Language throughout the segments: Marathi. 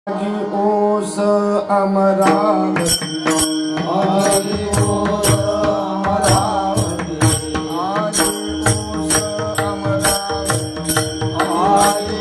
हरि ओस अमरावती हरि ओस अमरावती हरि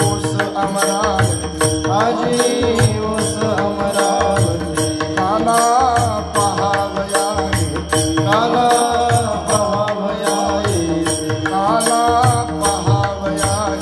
ओस अमरावती हरि ओस अमरावती आला पहावयाई आला पहावयाई आला पहावयाई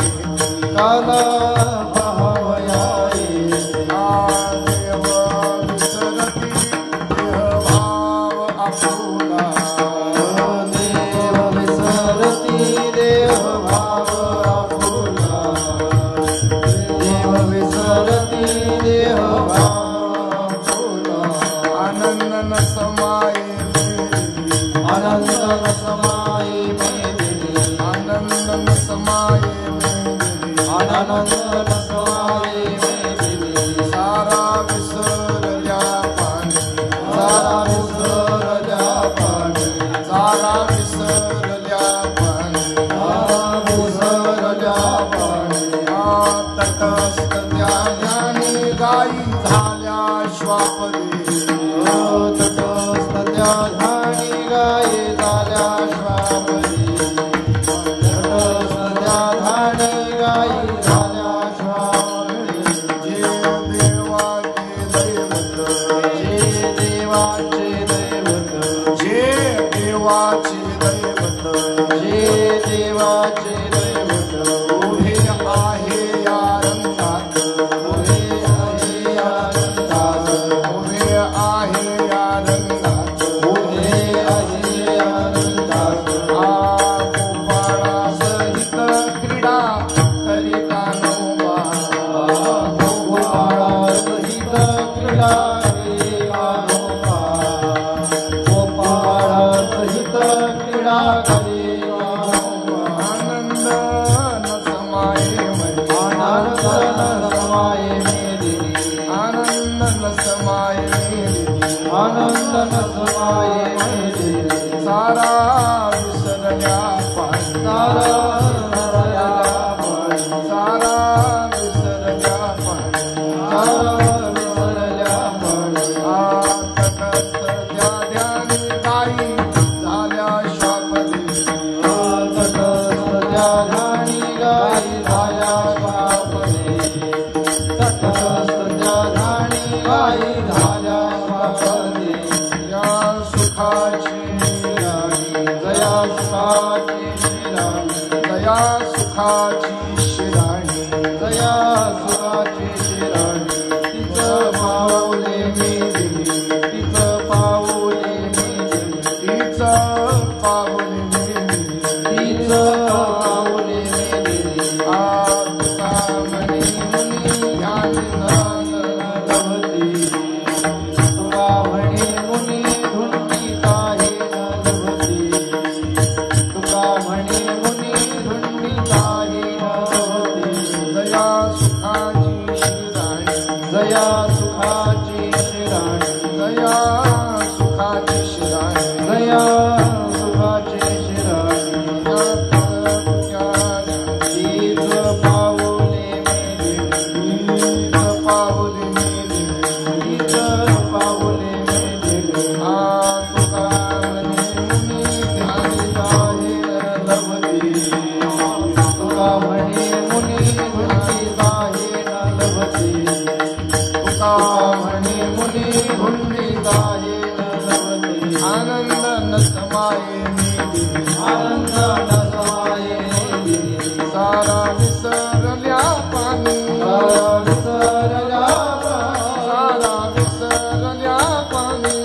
विसरल्या पाणी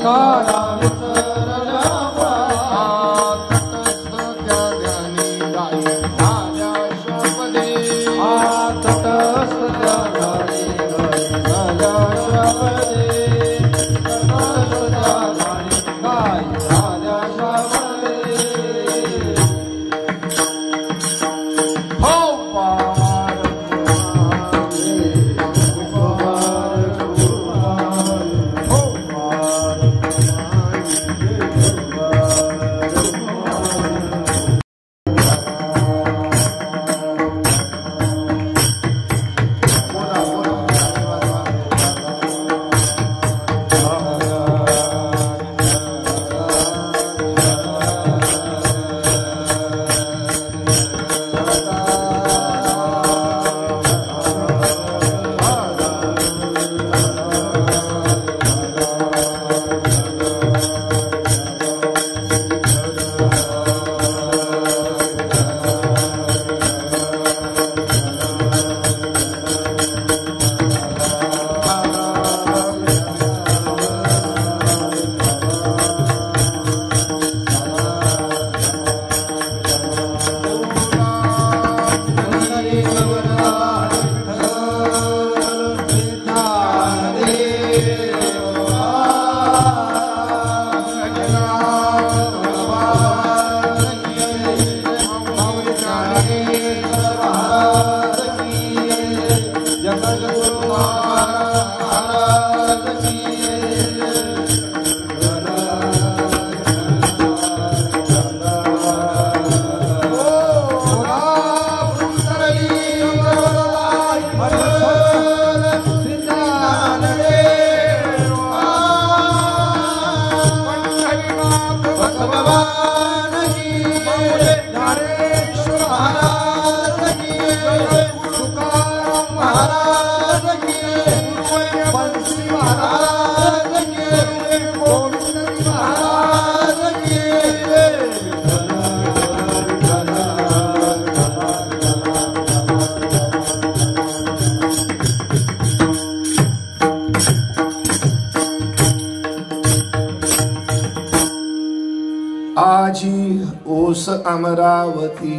काला विसरल्या तटस्थ त्या ध्यानी गाई झाल्या श्वापदे तटस्थ त्या ध्यानी गाई झाल्या श्वापदे तटस्थ त्या ध्यानी गाई झाल्या श्वापदे हो पार आजी ओस अमरावती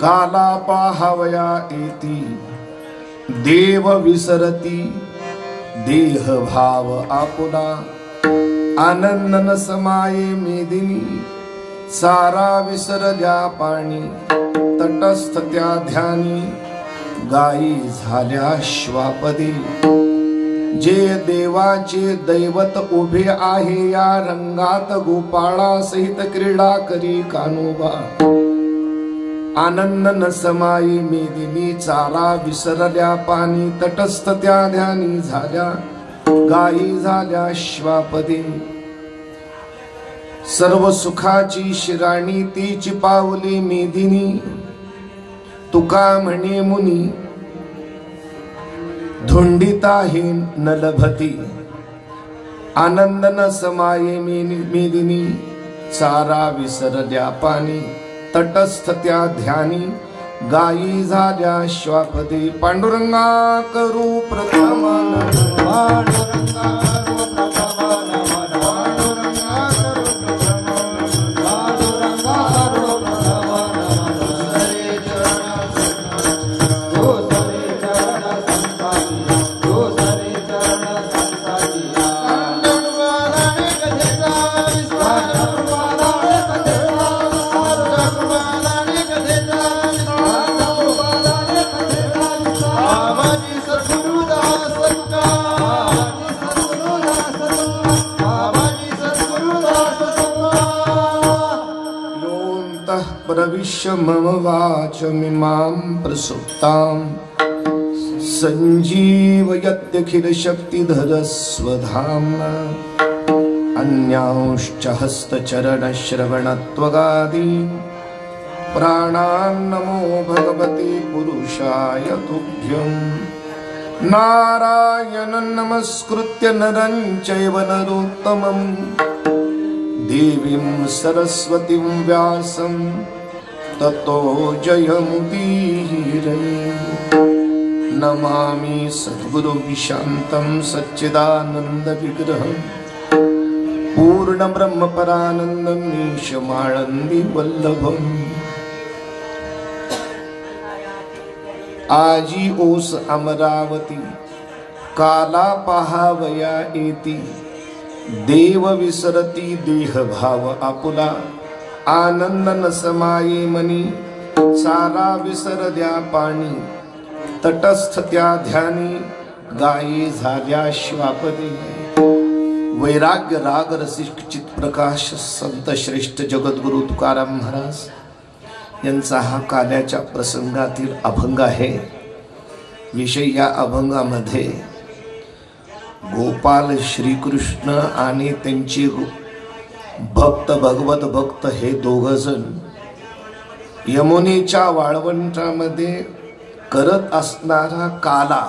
काला पाहावया येती देव विसरती देह भाव आपुला आनंदन समाये मेदिनी सारा विसरल्या पाणी तटस्थ त्या ध्यानी गायी झाल्या श्वापदी जे देवाचे दैवत उभे आहे या रंगात गोपाळा सहित क्रीडा करी कानोबा आनंद न समाई मेदिनी चारा विसरल्या पाणी तटस्थ त्या ध्यानी झाल्या गायी झाल्या श्वापदे सर्व सुखाची शिराणी तीची पावली मेदिनी तुका म्हणे मुनी धुंडिताही न लभती आनंद न समाये मेदिनी चारा विसरल्या पाणी तटस्थ त्या ध्यानी गायी झाल्या श्वापदे पांडुरंगा करू प्रथम प्रविश्य मम वाचमिमां प्रसुप्तां संजीवयत्यखिल शक्तिधर स्वधाम्ना अन्यांश्च हस्तचरण श्रवणत्वगादि प्राणान् नमो भगवते पुरुषाय तुभ्यं नारायणं नमस्कृत्य नरं चैव नरोत्तमं देवीं सरस्वतीं व्यासं ततो जयमुदीरये नमामि सद्गुरुं शान्तं सच्चिदानन्दविग्रहं पूर्ण ब्रह्म परानंदम ईश माळंदी वल्लभम। आजी ओस अमरावती काला पहावया येती, देव विसरती देह भाव आपुला, आनंद न समाये मनी, सारा विसर द्या पाणी, तटस्थ त्या ध्यानी, गायी झाल्या श्वापदी। वैराग्य राग रसिक चित प्रकाश संत श्रेष्ठ जगद्गुरु तुकाराम महाराज यांचा हा काल्याच्या प्रसंगातील अभंग आहे। विषय या अभंगामध्ये गोपाल श्रीकृष्ण आणि त्यांचे भक्त भगवत भक्त हे दोघजण यमुनेच्या वाळवंटामध्ये करत असणारा काला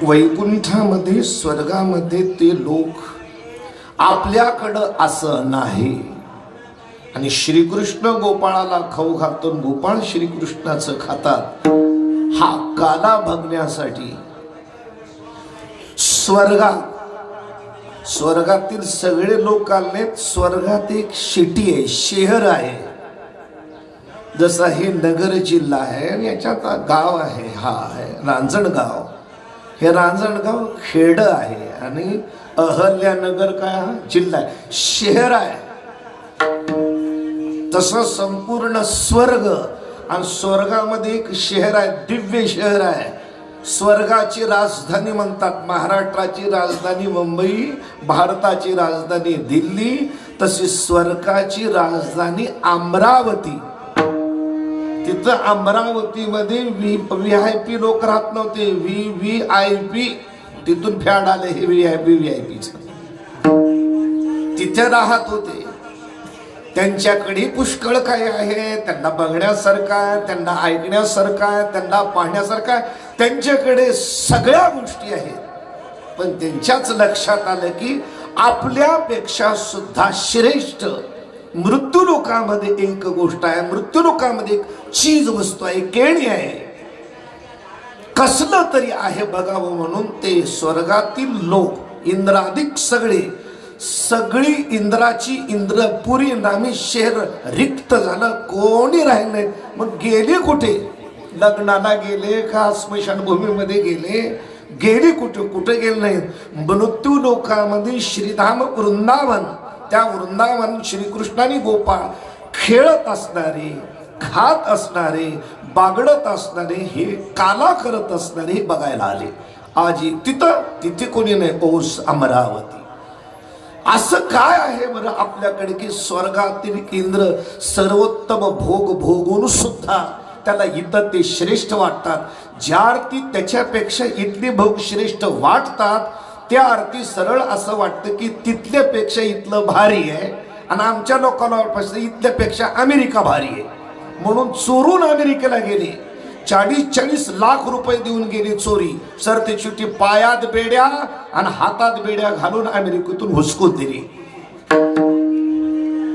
वैकुंठामध्ये स्वर्गामध्ये ते लोक आपल्याकडं असं नाही, आणि श्रीकृष्ण गोपाळाला खाऊ घालतो, गोपाळ श्रीकृष्णाचं खातात। हा काला बघण्यासाठी स्वर्गातील सगळे लोक आलेत। स्वर्गात एक सिटी आहे, शहर आहे, जसा हे नगर जिल्हा आहे आणि याच्यात गाव आहे, हा आहे रांजणगाव। हे रांजणगाव खेड आहे आणि अहल्यानगर काय जिल्हा आहे, शहर आहे। तसं संपूर्ण स्वर्ग, आणि स्वर्गामध्ये एक शहर आहे, दिव्य शहर आहे। स्वर्गाची राजधानी म्हणतात, महाराष्ट्राची राजधानी मुंबई, भारताची राजधानी दिल्ली, तशी स्वर्गाची राजधानी अमरावती। तिथं अमरावतीमध्ये VIP लोक राहत नव्हते, VVIP तिथून फॅड आले हे VIP तिथे राहत होते। त्यांच्याकडे पुष्कळ काय आहे, त्यांना बघण्यासारखं आहे, त्यांना ऐकण्यासारखं आहे, त्यांना पाहण्यासारखं आहे, त्यांच्याकडे सगळ्या गोष्टी आहेत। पण त्यांच्याच लक्षात आलं की आपल्यापेक्षा सुद्धा श्रेष्ठ मृत्यूलोकामध्ये एक गोष्ट आहे, मृत्यूलोकामध्ये एक चीज वस्तू आहे, केणी आहे, कसलं तरी आहे बघावं म्हणून ते स्वर्गातील लोक इंद्रादिक सगळी इंद्राची इंद्रपुरी नामी शहर रिक्त झालं, कोणी राहिले नाही। मग गेले कुठे? लग्नाला गेले का स्मशानभूमीमध्ये गेले कुठे गेले नाही। मृत्यू लोकामध्ये श्रीधाम वृंदावन, त्या वृंदावन श्रीकृष्णाने गोपाळ खेळत असणारे, खात असणारे, बागडत असणारे, हे काला करत असणारे बघायला आले। आजी तिथे कोणी नाही, ओस अमरावती। असं काय आहे बरं आपल्याकडे की स्वर्गातील इंद्र सर्वोत्तम भोग भोगून सुद्धा त्याला इथं ते श्रेष्ठ वाटतात। ज्या अर्थी त्याच्यापेक्षा इथले भोग श्रेष्ठ वाटतात, त्या अर्थी सरळ असं वाटतं की तिथल्यापेक्षा इथलं भारी आहे, आणि आमच्या लोकांना वाटतं इथल्यापेक्षा अमेरिका भारी आहे, म्हणून चोरून अमेरिकेला गेले। 40-40 लाख रुपये देऊन गेली चोरी, सरते शेवटी पायात बेड्या आणि हातात बेड्या घालून अमेरिकेतून हुसकून दिली।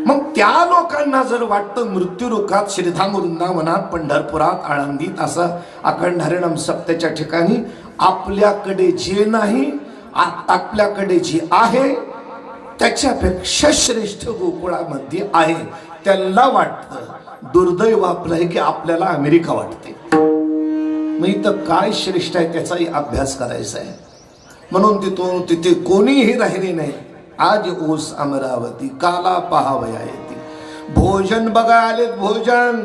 मग त्या लोकांना जर वाटतं मृत्यू लोकात श्रीधाम वृंदावनात, पंढरपुरात, आळंदीत, असं अखंड हरिनाम सप्त्याच्या ठिकाणी आपल्याकडे जे नाही, आपल्याकडे जे आहे त्याच्यापेक्षा श्रेष्ठ गोकुळामध्ये आहे, त्यांना वाटतं दुर्दैव आपलं आहे की आपल्याला अमेरिका वाटते। मग इथं काय श्रेष्ठ आहे त्याचाही अभ्यास करायचा आहे, म्हणून तिथे कोणीही राहिले नाही। आज ओस अमरावती काला पहावया येते, भोजन बघा आलेत, भोजन,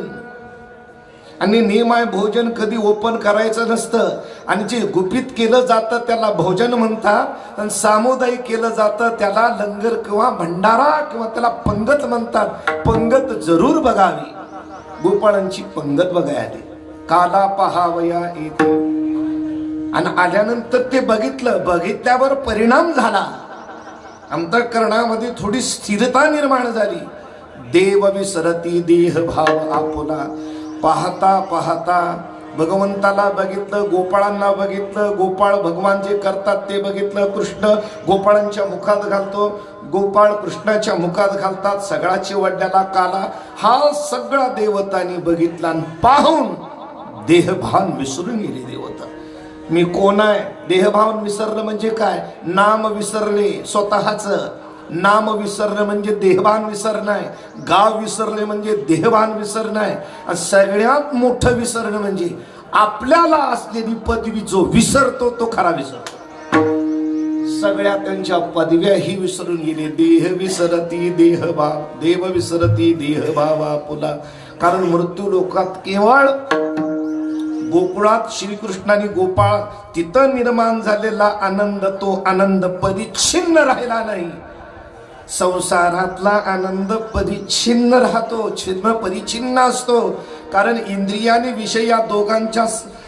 आणि नियम आहे भोजन कधी ओपन करायचं नसतं, आणि जे गुपित केलं जातं त्याला भोजन म्हणतात, आणि सामुदायिक केलं जातं त्याला लंगर किंवा भंडारा किंवा त्याला पंगत म्हणतात। पंगत जरूर बघावी, गोपाळांची पंगत बघायला काला पहावया येते। आणि आल्यानंतर ते बघितल्यावर परिणाम झाला, अंतःकरणामध्ये थोडी स्थिरता निर्माण झाली। देव विसरती देह भाव आपुला, पाहता पाहता भगवंताला बघितलं, गोपाळांना बघितलं, गोपाळ भगवान जे करतात ते बघितलं, कृष्ण गोपाळांच्या मुखात घालतो, गोपाळ कृष्णाच्या मुखात घालतात, सगळा चिवडलेला काला हा सगळा देवतांनी बघितला, पाहून देहभान विसरून गेले देवता। मी कोण आहे. देहभाव विसरलं म्हणजे काय? नाम विसरले स्वतःच. नाम विसरणं म्हणजे देहभान विसरणं आहे. गाव विसरले म्हणजे देहभान विसरणं आहे. आणि सगळ्यात मोठं विसरणं म्हणजे आपल्याला असलेली पदवी जो विसरतो तो खरा विसरतो. सगळ्या त्यांच्या पदव्या ही विसरून गेले. देह विसरती देहभाव, देव विसरती देहभावा पुला. कारण मृत्यू लोकात केवळ गोकुळात श्रीकृष्णाने गोपाळ तिथं निर्माण झालेला आनंद, तो आनंद परिच्छिन्न राहिला नाही. संसारातला आनंद परिच्छिन्न राहतो, छिन्न परिच्छिन्न असतो. कारण इंद्रियाने विषय या दोघांच्या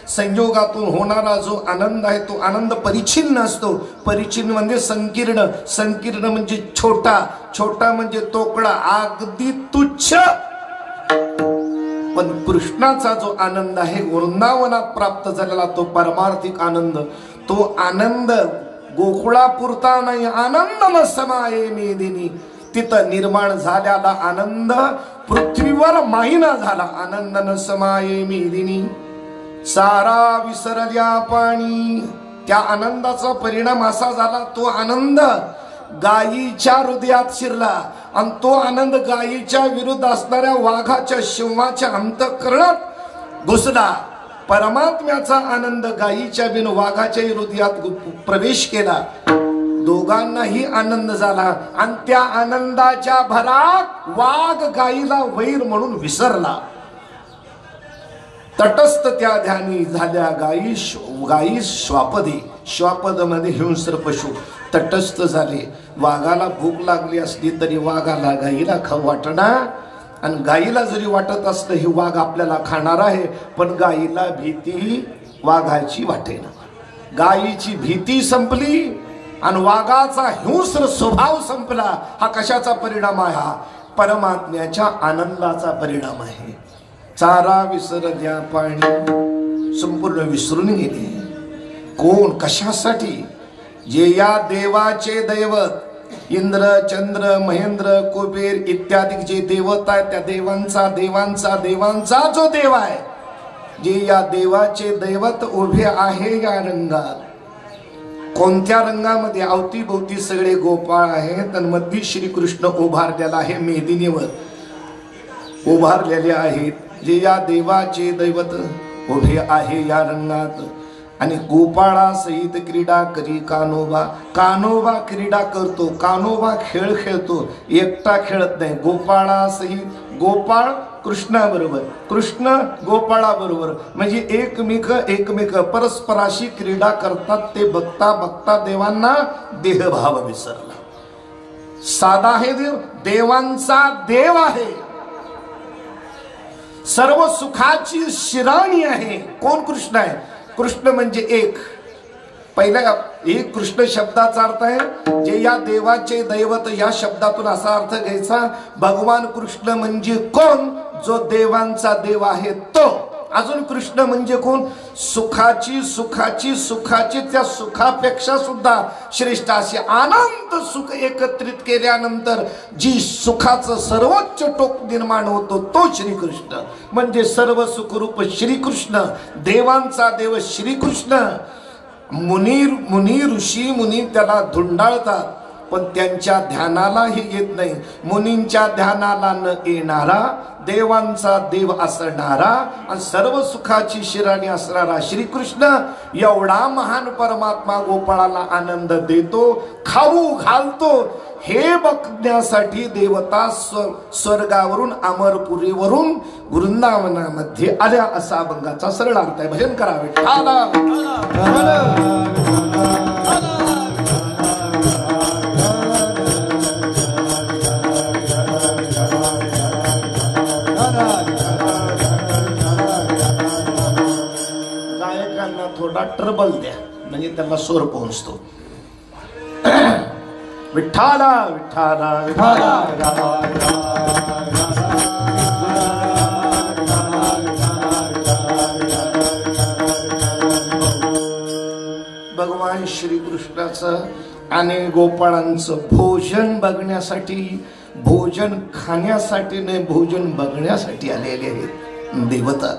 संयोगातून होणारा जो आनंद आहे तो आनंद परिच्छिन्न असतो. परिच्छिन्न म्हणजे संकीर्ण, संकीर्ण म्हणजे छोटा, छोटा म्हणजे तोकडा, अगदी तुच्छ. पण कृष्णाचा जो आनंद आहे वृंदावनात प्राप्त झालेला तो परमार्थिक आनंद, तो आनंद गोकुळापुरता नाही. आनंद न समाये मेदिनी, तिथं निर्माण झालेला आनंद पृथ्वीवर माहिना झाला. आनंद न समाये मेदिनी, सारा विसरल्या पाणी. त्या आनंदाचा परिणाम असा झाला, तो आनंद गायीच्या हृदयात शिरला. आणि तो आनंद गायीच्या विरुद्ध असणाऱ्या वाघाच्या शिवाच्या अंतःकरणात घुसला. परमात्म्याचा आनंद गायीच्या बिन वाघाच्या हृदयात प्रवेश केला. दोघांनाही आनंद झाला. आणि त्या आनंदाच्या भरात वाघ गायीला वैर म्हणून विसरला. तटस्थ त्या ध्यानी झाल्या गायी. गायी श्वापदे, श्वापद मध्ये हिंस्र पशु तटस्थ झाले. वाघाला भूक लागली असली तरी वाघाला गायीला खाऊ वाटणार. आणि गायीला जरी वाटत असलं ही वाघ आपल्याला खाणार आहे, पण गायीला भीती वाघाची वाटेना. गायीची भीती संपली आणि वाघाचा हिंस्र स्वभाव संपला. हा कशाचा परिणाम आहे? हा परमात्म्याच्या आनंदाचा परिणाम आहे. चारा विसरल्या पाणी, संपूर्ण विसरून गेले. कोण कशासाठी? जे या देवाचे दैवत इंद्र चंद्र महेंद्र कुबेर इत्यादी जे देवता आहेत त्या देवांचा देवांचा देवांचा जो देव आहे, जे या देवाचे दैवत उभे आहे या रंगात. कोणत्या रंगामध्ये? अवतीभोवती सगळे गोपाळ आहेत आणि मध्ये श्रीकृष्ण उभारलेला आहे, मेदिनीवर उभारलेले आहेत. जे या देवाचे दैवत उभे आहे या रंगात. आणि गोपाळा सहित क्रीडा करी कान्होबा. कान्होबा क्रीडा करतो, कान्होबा खेळ खेळतो, एकटा खेळत नाही. गोपाळा सहित, गोपाळ कृष्णाबरोबर, कृष्ण गोपाळाबरोबर, म्हणजे एकमेक परस्पराशी क्रीडा करतात. ते बघता बघता देवांना देहभाव विसरला. साधा आहे देव, देवांचा देव आहे, सर्व सुखाची शिराणी आहे. कोण? कृष्ण आहे. कृष्ण म्हणजे एक. पहिला एक कृष्ण शब्दाचा अर्थ आहे जे या देवाचे दैवत, या शब्दातून असा अर्थ घ्यायचा, भगवान कृष्ण म्हणजे कोण? जो देवांचा देव आहे तो. अजून कृष्ण म्हणजे कोण? सुखाची सुखाची सुखाची, त्या सुखापेक्षा सुद्धा श्रेष्ठ असे अनंत सुख एकत्रित केल्यानंतर जी सुखाचं सर्वोच्च टोक निर्माण होतो तो श्रीकृष्ण. म्हणजे सर्व सुखरूप श्रीकृष्ण, देवांचा देव श्रीकृष्ण. मुनी ऋषी मुनी त्याला धुंडाळतात, पण त्यांच्या ध्यानालाही येत नाही. मुनींच्या ध्यानाला न येणारा, देवांचा देव असणारा आणि सर्व सुखाची शिराणी असणारा श्रीकृष्ण एवढा महान परमात्मा गोपाळाला आनंद देतो, खाऊ घालतो. हे बघण्यासाठी देवता स्वर्गावरून अमरपुरीवरून वृंदावनामध्ये आल्या, असा अभंगाचा सरळ अर्थ आहे. भजन करावे. गायकांना थोडा ट्रबल द्या म्हणजे त्यांना स्वर पोहोचतो. विठ्ठला विठ्ठला विठ्ठला. भगवान श्रीकृष्णाचं आणि गोपाळांचं भोजन बघण्यासाठी, भोजन खाण्यासाठी नाही, भोजन बघण्यासाठी आलेले आहेत देवता.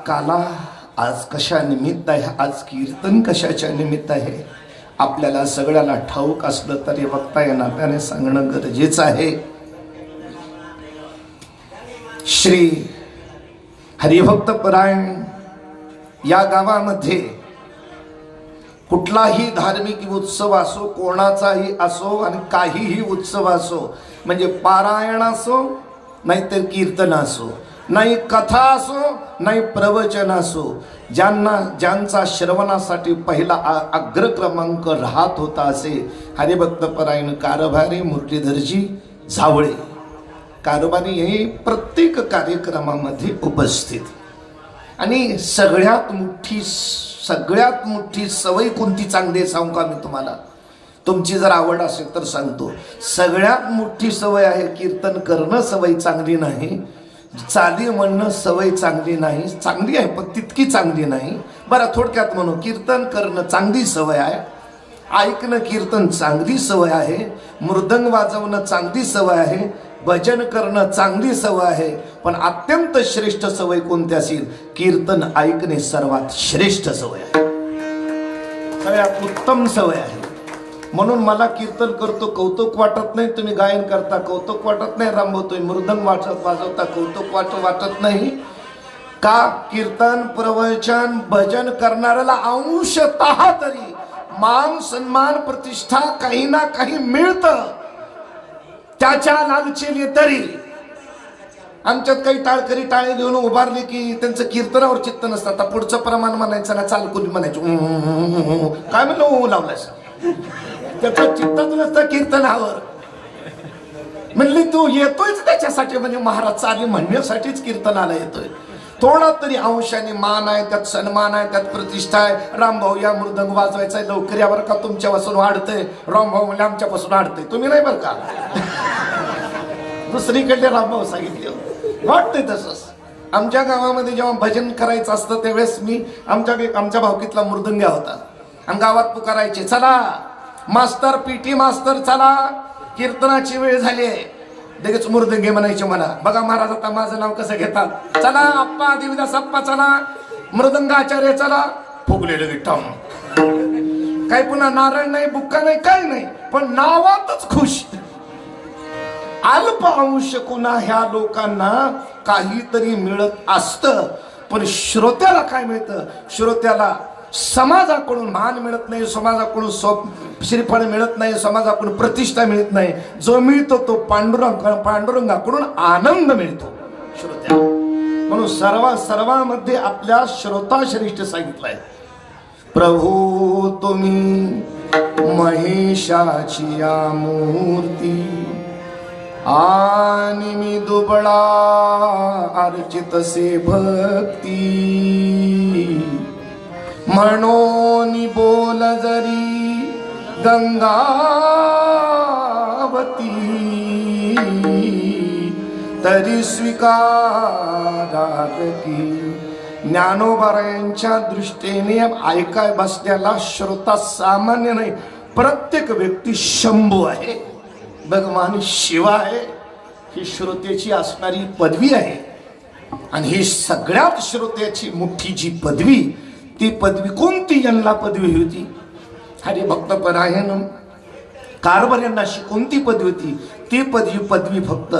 काला आज कशा निमित्त आहे, आज कीर्तन कशाच्या निमित्त आहे आपल्याला सगळ्याला ठाऊक असलं तरी बघता येणार त्याने सांगणं गरजेचं आहे. श्री हरिभक्त परायण या गावामध्ये कुठलाही धार्मिक उत्सव असो, कोणाचाही असो आणि काहीही उत्सव असो, म्हणजे पारायण असो नाहीतर कीर्तन असो, नाही कथा असो नाही प्रवचन असो, ज्यांचा श्रवणासाठी पहिला अग्रक्रमांक राहत होता असे हरिभक्त परायण कारभारी मुरलीधरजी झावळे कारभारी हे प्रत्येक कार्यक्रमामध्ये उपस्थित. आणि सगळ्यात मोठी सवय कोणती चांगली आहे सांगू का मी तुम्हाला, तुमची जर आवड असेल तर सांगतो. सगळ्यात मोठी सवय आहे कीर्तन करणं सवय चांगली नाही, चाली म्हणणं सवय चांगली नाही, चांगली आहे पण तितकी चांगली नाही. बरं थोडक्यात म्हणू, कीर्तन करणं चांगली सवय आहे, ऐकणं कीर्तन चांगली सवय आहे, मृदंग वाजवणं चांगली सवय आहे, भजन करणं चांगली सवय आहे, पण अत्यंत श्रेष्ठ सवय कोणती असेल, कीर्तन ऐकणे सर्वात श्रेष्ठ सवय आहे, सगळ्यात उत्तम सवय आहे. म्हणून मला कीर्तन करतो कौतुक वाटत नाही, तुम्ही गायन करता कौतुक वाटत नाही, रामभाऊ मृदंग वाजवता कौतुक वाटत नाही का. कीर्तन प्रवचन भजन करणाऱ्याला अंशतः तरी मान सन्मान प्रतिष्ठा काही ना काही मिळतं, त्याच्या लालचेने तरी. आमच्यात काही टाळकरी टाळे घेऊन उभारले की त्यांचं कीर्तनावर चित्त नसतं. आता पुढचं प्रमाण म्हणायचं ना, चाल कुणी म्हणायचं काय म्हणलं लावलास, त्याचं चित्तच नसतं कीर्तनावर. म्हणले तू येतोयच त्याच्यासाठी, म्हणजे महाराज चाली म्हणण्यासाठीच कीर्तनाला येतोय. थोडा तरी अंशाने मान आहे, त्यात सन्मान आहे, त्यात प्रतिष्ठा आहे. रामभाऊ या मृदंग वाजवायचा आहे, लवकर यावर का तुमच्यापासून वाढतंय. रामभाऊ म्हणजे आमच्यापासून वाढतंय, तुम्ही नाही बरं का. दुसरीकडे रामभाऊ सांगितले वाटतंय तसंच. आमच्या गावामध्ये जेव्हा भजन करायचं असतं त्यावेळेस मी आमच्या भावकीतला मृदंग्या होता आणि गावात पुकारायचे, चला मास्तर पीटी मास्तर चला कीर्तनाची वेळ झाली आहे. लगेच मृदंगे म्हणायचे मला, बघा महाराज आता माझं नाव कसं घेतात, चला आप्पा देवीदास आप्पा चला, मृदंगाचार्य चला, फुगलेलं विठ्ठम. काही पुन्हा नारायण नाही, बुक्का नाही, काही नाही, पण नावातच खुश. अल्प अंश कुणा ह्या लोकांना काहीतरी मिळत असतं, पण श्रोत्याला काय मिळतं, श्रोत्याला समाजाकडून मान मिळत नाही, समाजाकडून श्रीफळ मिळत नाही, समाजाकडून प्रतिष्ठा मिळत नाही. जो मिळतो तो पांडुरंगाकडून आनंद मिळतो श्रोत्याला. म्हणून सर्वांमध्ये आपल्या श्रोता श्रेष्ठ सांगितलंय. प्रभू तुम्ही महेशाची या मूर्ती आणि मी दुबळा अर्चितसे भक्ती, म्हणून बोल जरी गंगावती, तरी स्वीकारात की. ज्ञानोबारायांच्या दृष्टीने ऐकाय बसण्याला श्रोता सामान्य नाही, प्रत्येक व्यक्ती शंभू आहे, भगवान शिव आहे. ही श्रोत्याची असणारी पदवी आहे. आणि ही सगळ्यात श्रोत्याची मोठी जी पदवी, ती पदवी कोणती यांना पदवी होती, हरिभक्त परायण कारभार यांना अशी कोणती पदवी होती, ती पदवी फक्त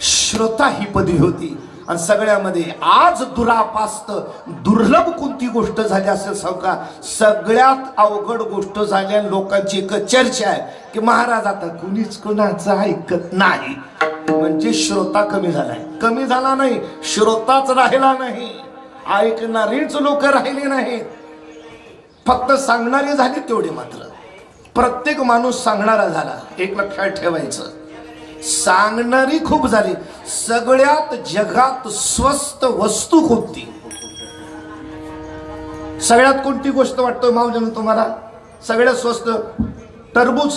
श्रोता ही पदवी होती. आणि सगळ्यामध्ये आज दुरापास्त दुर्लभ कोणती गोष्ट झाली असेल सांगू का, सगळ्यात अवघड गोष्ट झाल्या. लोकांची एक चर्चा आहे की महाराज आता कुणीच कुणाचं ऐकत नाही, म्हणजे श्रोता कमी झालाय. कमी झाला नाही, श्रोताच राहिला नाही, ऐकणारीच लोक राहिले नाहीत, फक्त सांगणारे झाले तेवढे. मात्र प्रत्येक माणूस सांगणारा झाला. एक लक्षात ठेवायचं, सांगणारी खूप झाली. सगळ्यात जगात स्वस्त वस्तू कोणती, सगळ्यात कोणती गोष्ट वाटतं माऊलीनं तुम्हाला सगळ्यात स्वस्त? टरबूज,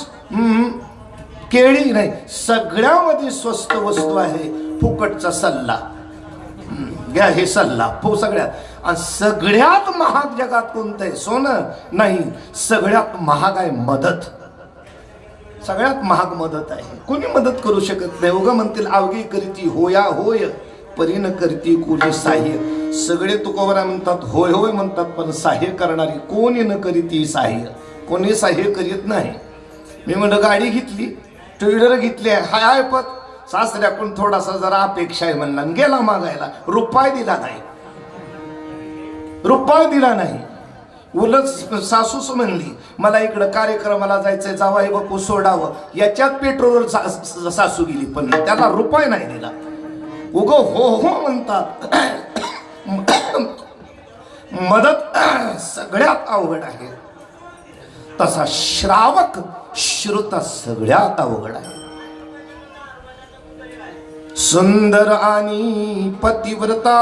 केळी नाही, सगळ्यामध्ये स्वस्त वस्तू आहे फुकटचा सल्ला. घ्या हे सल्ला सगळ्यात. आणि सगळ्यात महाग जगात कोणतं आहे? सोनं नाही, सगळ्यात महाग आहे मदत. सगळ्यात महाग मदत आहे. कोणी मदत करू शकत नाही. उगा म्हणतील अवघी करीती होया होय, परीन करती कोणी साह्य. सगळे तुकोबरा म्हणतात, होय होय म्हणतात, पण साह्य करणारी कोणी न करीती साह्य. कोणी साह्य करीत नाही. मी म्हणलं गाडी घेतली, टू व्हीलर घेतली, हाय पण सासऱ्याकडून थोडासा जरा अपेक्षा आहे म्हणला, गेला मागायला, रुपये दिला नाही. रुपये दिला नाही. उलट सासूस म्हणली, मला इकडं कार्यक्रमाला जायचंय, जावाई बापू सोडावं, याच्यात पेट्रोलवर सासू गेली, पण त्याला रुपये नाही दिला. उग हो हो म्हणतात. मदत सगळ्यात अवघड आहे, तसा श्रावक श्रुता सगळ्यात अवघड आहे. सुंदर आणि पतिव्रता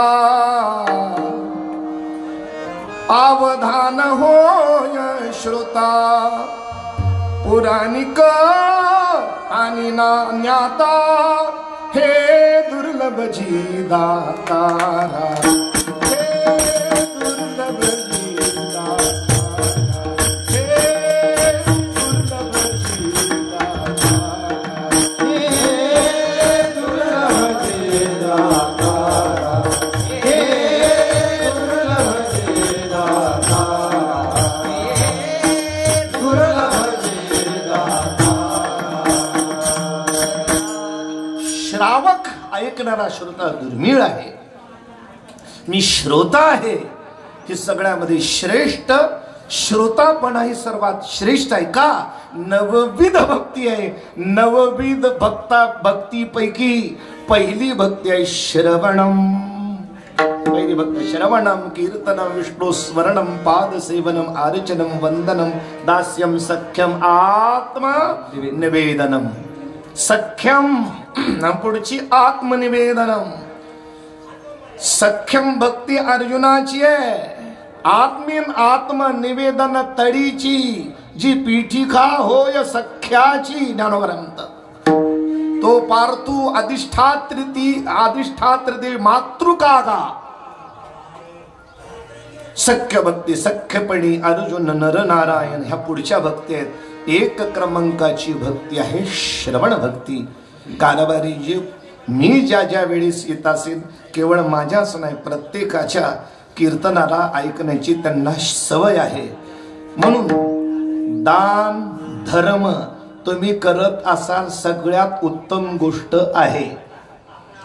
आवधान होय श्रोता, पुराणिक आणि ज्ञाता हे दुर्लभ जी दातारा. हे दुर्लभ जी दातारा, हे दुर्लभ जी दातारा, हे दुर्लभ जी दातारा, हे दुर्लभ जी दातारा, हे दुर्लभ जी दातारा. श्रावक ऐकणारा श्रोता दुर्मिळ आहे. मी श्रोता आहे हे सगळ्यामध्ये श्रेष्ठ. श्रोतापणा ही सर्वात श्रेष्ठ आहे. का? नवविध भक्ती आहे. नवविध भक्तीपैकी पहिली भक्ती आहे श्रवणम. पहिली भक्ती श्रवणम, कीर्तनम, विष्णू स्मरणम, पाद सेवनम, अर्चनम, वंदनम, दास्यम, सख्यम, आत्मा निवेदनम. सख्यम पुढची आत्मनिवेदनम. सख्यम भक्ती अर्जुनाची आहे. आत्मनिवेदन तडीची जी पीठिका होय सख्याची. ज्ञानोबरांत तो पार्थू अधिष्ठात्री मातृकागा. सख्य भक्ती, सख्यपणी अर्जुन नर नारायण ह्या पुढच्या भक्ती आहेत. एक क्रमांकाची भक्ती आहे श्रवण भक्ती. कारभारी जे मी ज्या वेळेस येत असेल, केवळ माझ्याच नाही प्रत्येकाच्या कीर्तनाला ऐकण्याची त्यांना सवय आहे. म्हणून दान धर्म तुम्ही करत असाल सगळ्यात उत्तम गोष्ट आहे.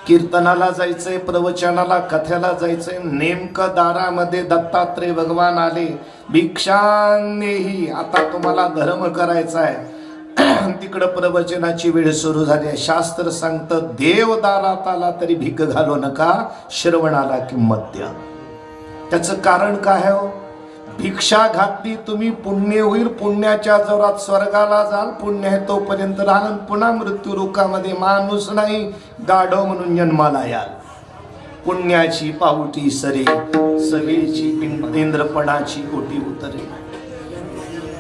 कीर्तनाला जायचंय, प्रवचनाला, कथेला जायचंय, नेमकं दारामध्ये दत्तात्रय भगवान आले, भिक्षांनेही. आता तुम्हाला धर्म करायचा आहे, तिकडं प्रवचनाची वेळ सुरू झाली. शास्त्र सांगतं देव दारात आला तरी भिक घालू नका, श्रवणाला किंमत द्या. त्याचं कारण काय आहे? भिक्षा घातली तुम्ही पुण्य होईल, पुण्याच्या जोरात स्वर्गाला जाल. पुण्य आहे तोपर्यंत राहून पुन्हा मृत्यू लोकामध्ये माणूस नाही गाढव म्हणून जन्माला याल. पुण्याची पावटी सरे, सवेची इंद्रपणाची ओटी उतरे.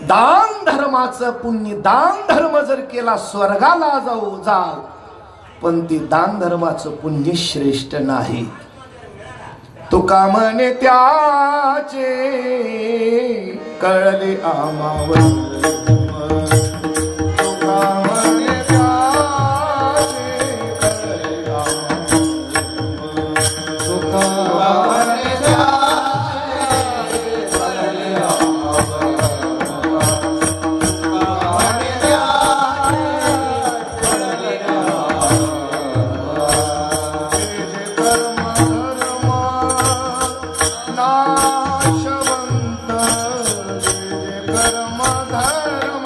दान धर्माचं पुण्य, दान धर्म जर केला स्वर्गाला जाल, पण ते दान धर्माचं पुण्य श्रेष्ठ नाही. तुका म्हणे त्याचे कळले आम्हावर. तुका म्हणे त्याचे कळले आम्हावर. तुका म्हणे त्याचे कळले आम्हावर. नाशवंत जे कर्म धर्म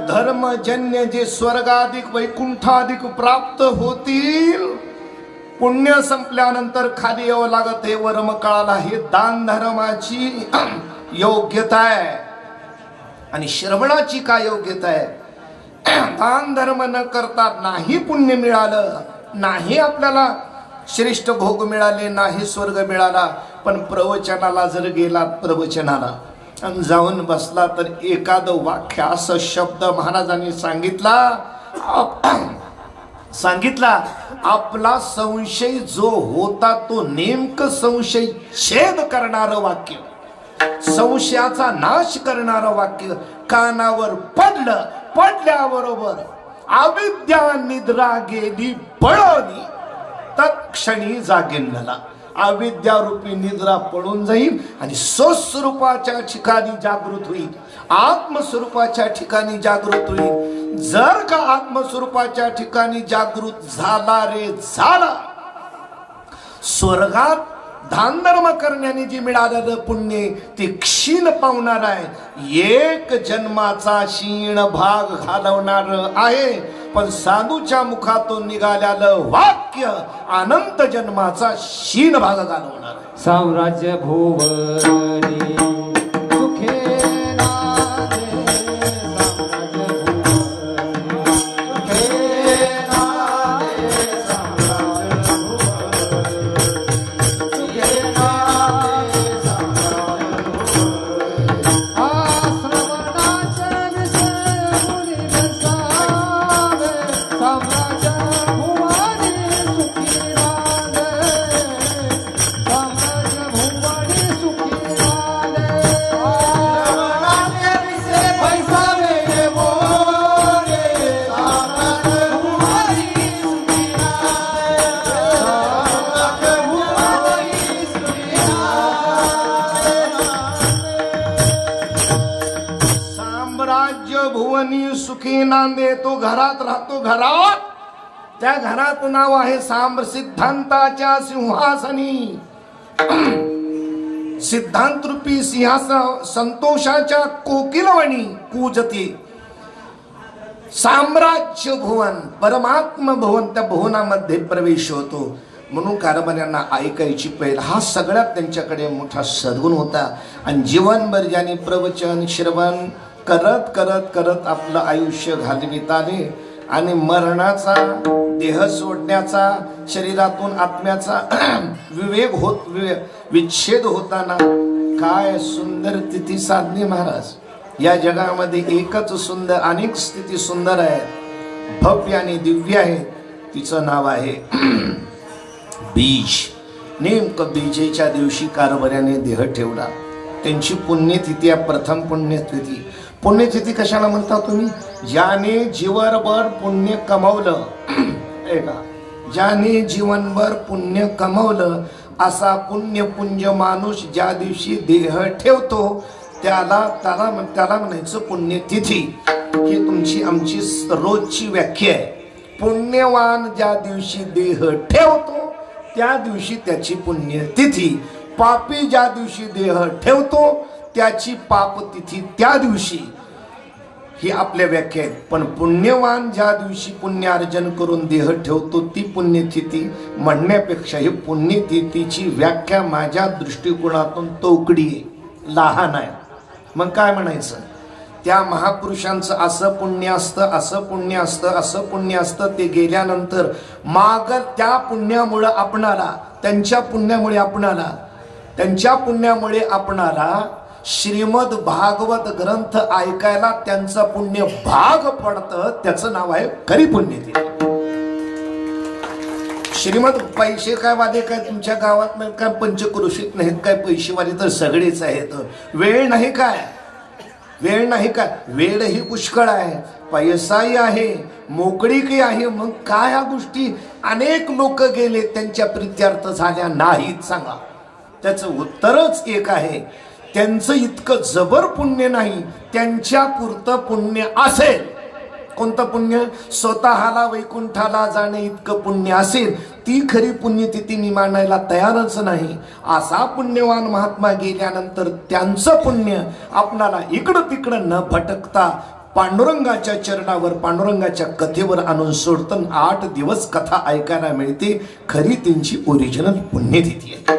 धर्मजन्य जे स्वर्गाधिक वैकुंठाधिक प्राप्त होतील, पुण्य संपल्यानंतर खाली यावं लागत. हे वर्म काळाला हे दान धर्माची योग्यता आहे. आणि श्रवणाची काय योग्यता आहे? दान धर्म न करता नाही पुण्य मिळालं, नाही आपल्याला श्रेष्ठ भोग मिळाले, नाही स्वर्ग मिळाला. पण प्रवचनाला जर गेला, प्रवचनाला आणि जाऊन बसला तर एखाद वाक्य असं शब्द महाराजांनी सांगितला आपला संशय जो होता तो नेमकं संशय छेद करणारं वाक्य, संशयाचा नाश करणारं वाक्य कानावर पडलं. पडल्याबरोबर अविद्या निद्रा गेली पळवली, तत्क्षणी जागेन झाला. अविद्या रूपी निद्रा पडून जाईल आणि स्वस्वरूपाच्या ठिकाणी जागृत होईल, आत्मस्वरूपाच्या ठिकाणी जागृत होईल. जर का आत्मस्वरूपाच्या ठिकाणी जागृत झाला रे झाला, स्वर्गात दान धर्म करण्याने जी मिळालेलं पुण्य ते क्षीण पावणार आहे. एक जन्माचा क्षीण भाग घालवणार आहे, पण साधूच्या मुखातून निघालेलं वाक्य अनंत जन्माचा क्षीण भाग घालवणार आहे. साम्राज्य भुवनी सुखे सुखी नांदे. तो घरात राहतो, घरात त्या घरात नाव आहे सांब सिद्धांताच्या सिंहासनी. सिद्धांत रूपी सिंहासन संतोषाच्या कोकिलवाणी पूजते. साम्राज्य भुवन परमात्मा भुवन, त्या भुवनामध्ये प्रवेश होतो. म्हणून कारभाऱ्यांना ऐकायची पहिला हा सगळ्यात त्यांच्याकडे मोठा सद्गुण होता. आणि जीवनभर ज्यांनी प्रवचन श्रवण करत करत करत आपलं आयुष्य घालवित आले आणि मरणाचा, देह सोडण्याचा, शरीरातून आत्म्याचा विच्छेद होताना काय सुंदर तिथी साधली महाराज. या जगामध्ये एकच सुंदर, अनेक स्थिती सुंदर आहे, भव्य आणि दिव्य आहे. तिचं नाव आहे बीज. नेमकं बीजेच्या दिवशी कारभाऱ्याने देह ठेवला. त्यांची पुण्यतिथी आहे, प्रथम पुण्यतिथी. पुण्यतिथी कशाला म्हणता तुम्ही? ज्याने जीवनभर पुण्य कमवलं, ज्याने जीवनभर पुण्य कमवलं असा पुण्यपुंज माणूस ज्या दिवशी देह ठेवतो त्याला म्हणायचं पुण्यतिथी. ही तुमची आमची रोजची व्याख्या आहे. पुण्यवान ज्या दिवशी देह ठेवतो त्या दिवशी त्याची पुण्यतिथी. पापी ज्या दिवशी देह ठेवतो त्याची पापतिथी त्या दिवशी. ही आपल्या व्याख्या आहेत. पण पुण्यवान ज्या दिवशी पुण्यार्जन करून देह ठेवतो ती पुण्यतिथी म्हणण्यापेक्षा ही पुण्यतिथीची व्याख्या माझ्या दृष्टिकोनातून तोकडी आहे, लहान आहे. मग काय म्हणायचं? त्या महापुरुषांचं असं पुण्य असतं, असं पुण्य असतं, असं पुण्य असतं. ते गेल्यानंतर माग त्या पुण्यामुळे आपणाला, त्यांच्या पुण्यामुळे आपणाला श्रीमद भागवत ग्रंथ ऐकायला त्यांचं पुण्य भाग पडतं. त्याचं नाव आहे खरी पुण्यतिथी. श्रीमंत पैसे काय वाले काय तुमच्या गावात नाही काय, पंचक्रोशीत नाहीत काय पैसेवाले तर सगळेच आहेत. वेळ नाही काय, वेळ नाही काय, वेळ ही पुष्कळ आहे, पैसाही आहे, मोकळीकही आहे. मग काय ह्या गोष्टी? अनेक लोक गेले, त्यांच्या प्रित्यर्थ झाल्या नाहीत. सांगा, त्याचं उत्तरच एक आहे, त्यांचं इतकं जबर पुण्य नाही, त्यांच्या पुरतं पुण्य असेल. कोणतं पुण्य? स्वतःला वैकुंठाला जाणे इतकं पुण्य असेल, ती खरी पुण्यतिथी मी मानायला तयारच नाही. असा पुण्यवान महात्मा गेल्यानंतर त्यांचं पुण्य आपणाला इकडं तिकडं न भटकता पांडुरंगाच्या चरणावर, पांडुरंगाच्या कथेवर आणून सोडतं. 8 दिवस कथा ऐकायला मिळते. खरी त्यांची ओरिजिनल पुण्यतिथी आहे,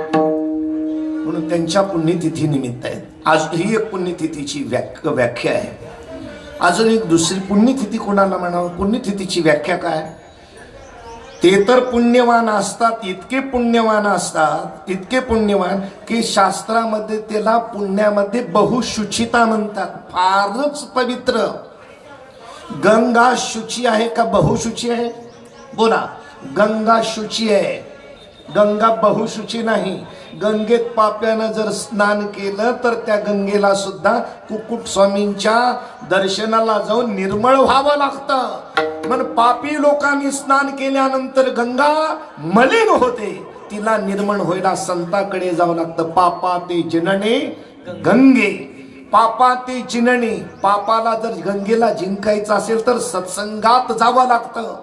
म्हणून त्यांच्या पुण्यतिथी निमित्त आहे. आज ही एक पुण्यतिथीची व्याख्या आहे. अजून एक दुसरी पुण्यतिथी कोणाला म्हणावं? पुण्यतिथीची व्याख्या काय? ते तर पुण्यवान असतात, इतके पुण्यवान असतात, इतके पुण्यवान की शास्त्रामध्ये त्याला पुण्यामध्ये बहुशुचिता म्हणतात. फारच पवित्र. गंगा शुची आहे का बहुशुची आहे? बोला. गंगा शुची आहे, गंगा बहुशुची नाही. गंगेत पाप्यानं जर स्नान केलं तर त्या गंगेला सुद्धा कुक्कुट स्वामींच्या दर्शनाला जाऊन निर्मळ व्हावं लागतं. पण पापी लोकांनी स्नान केल्यानंतर गंगा मलिन होते, तिला निर्मळ व्हायला संतांकडे जावं लागतं. पापा ते जिनणे गंगे, पापा ते जिनणे. पापाला जर गंगेला जिंकायचं असेल तर सत्संगात जावं लागतं,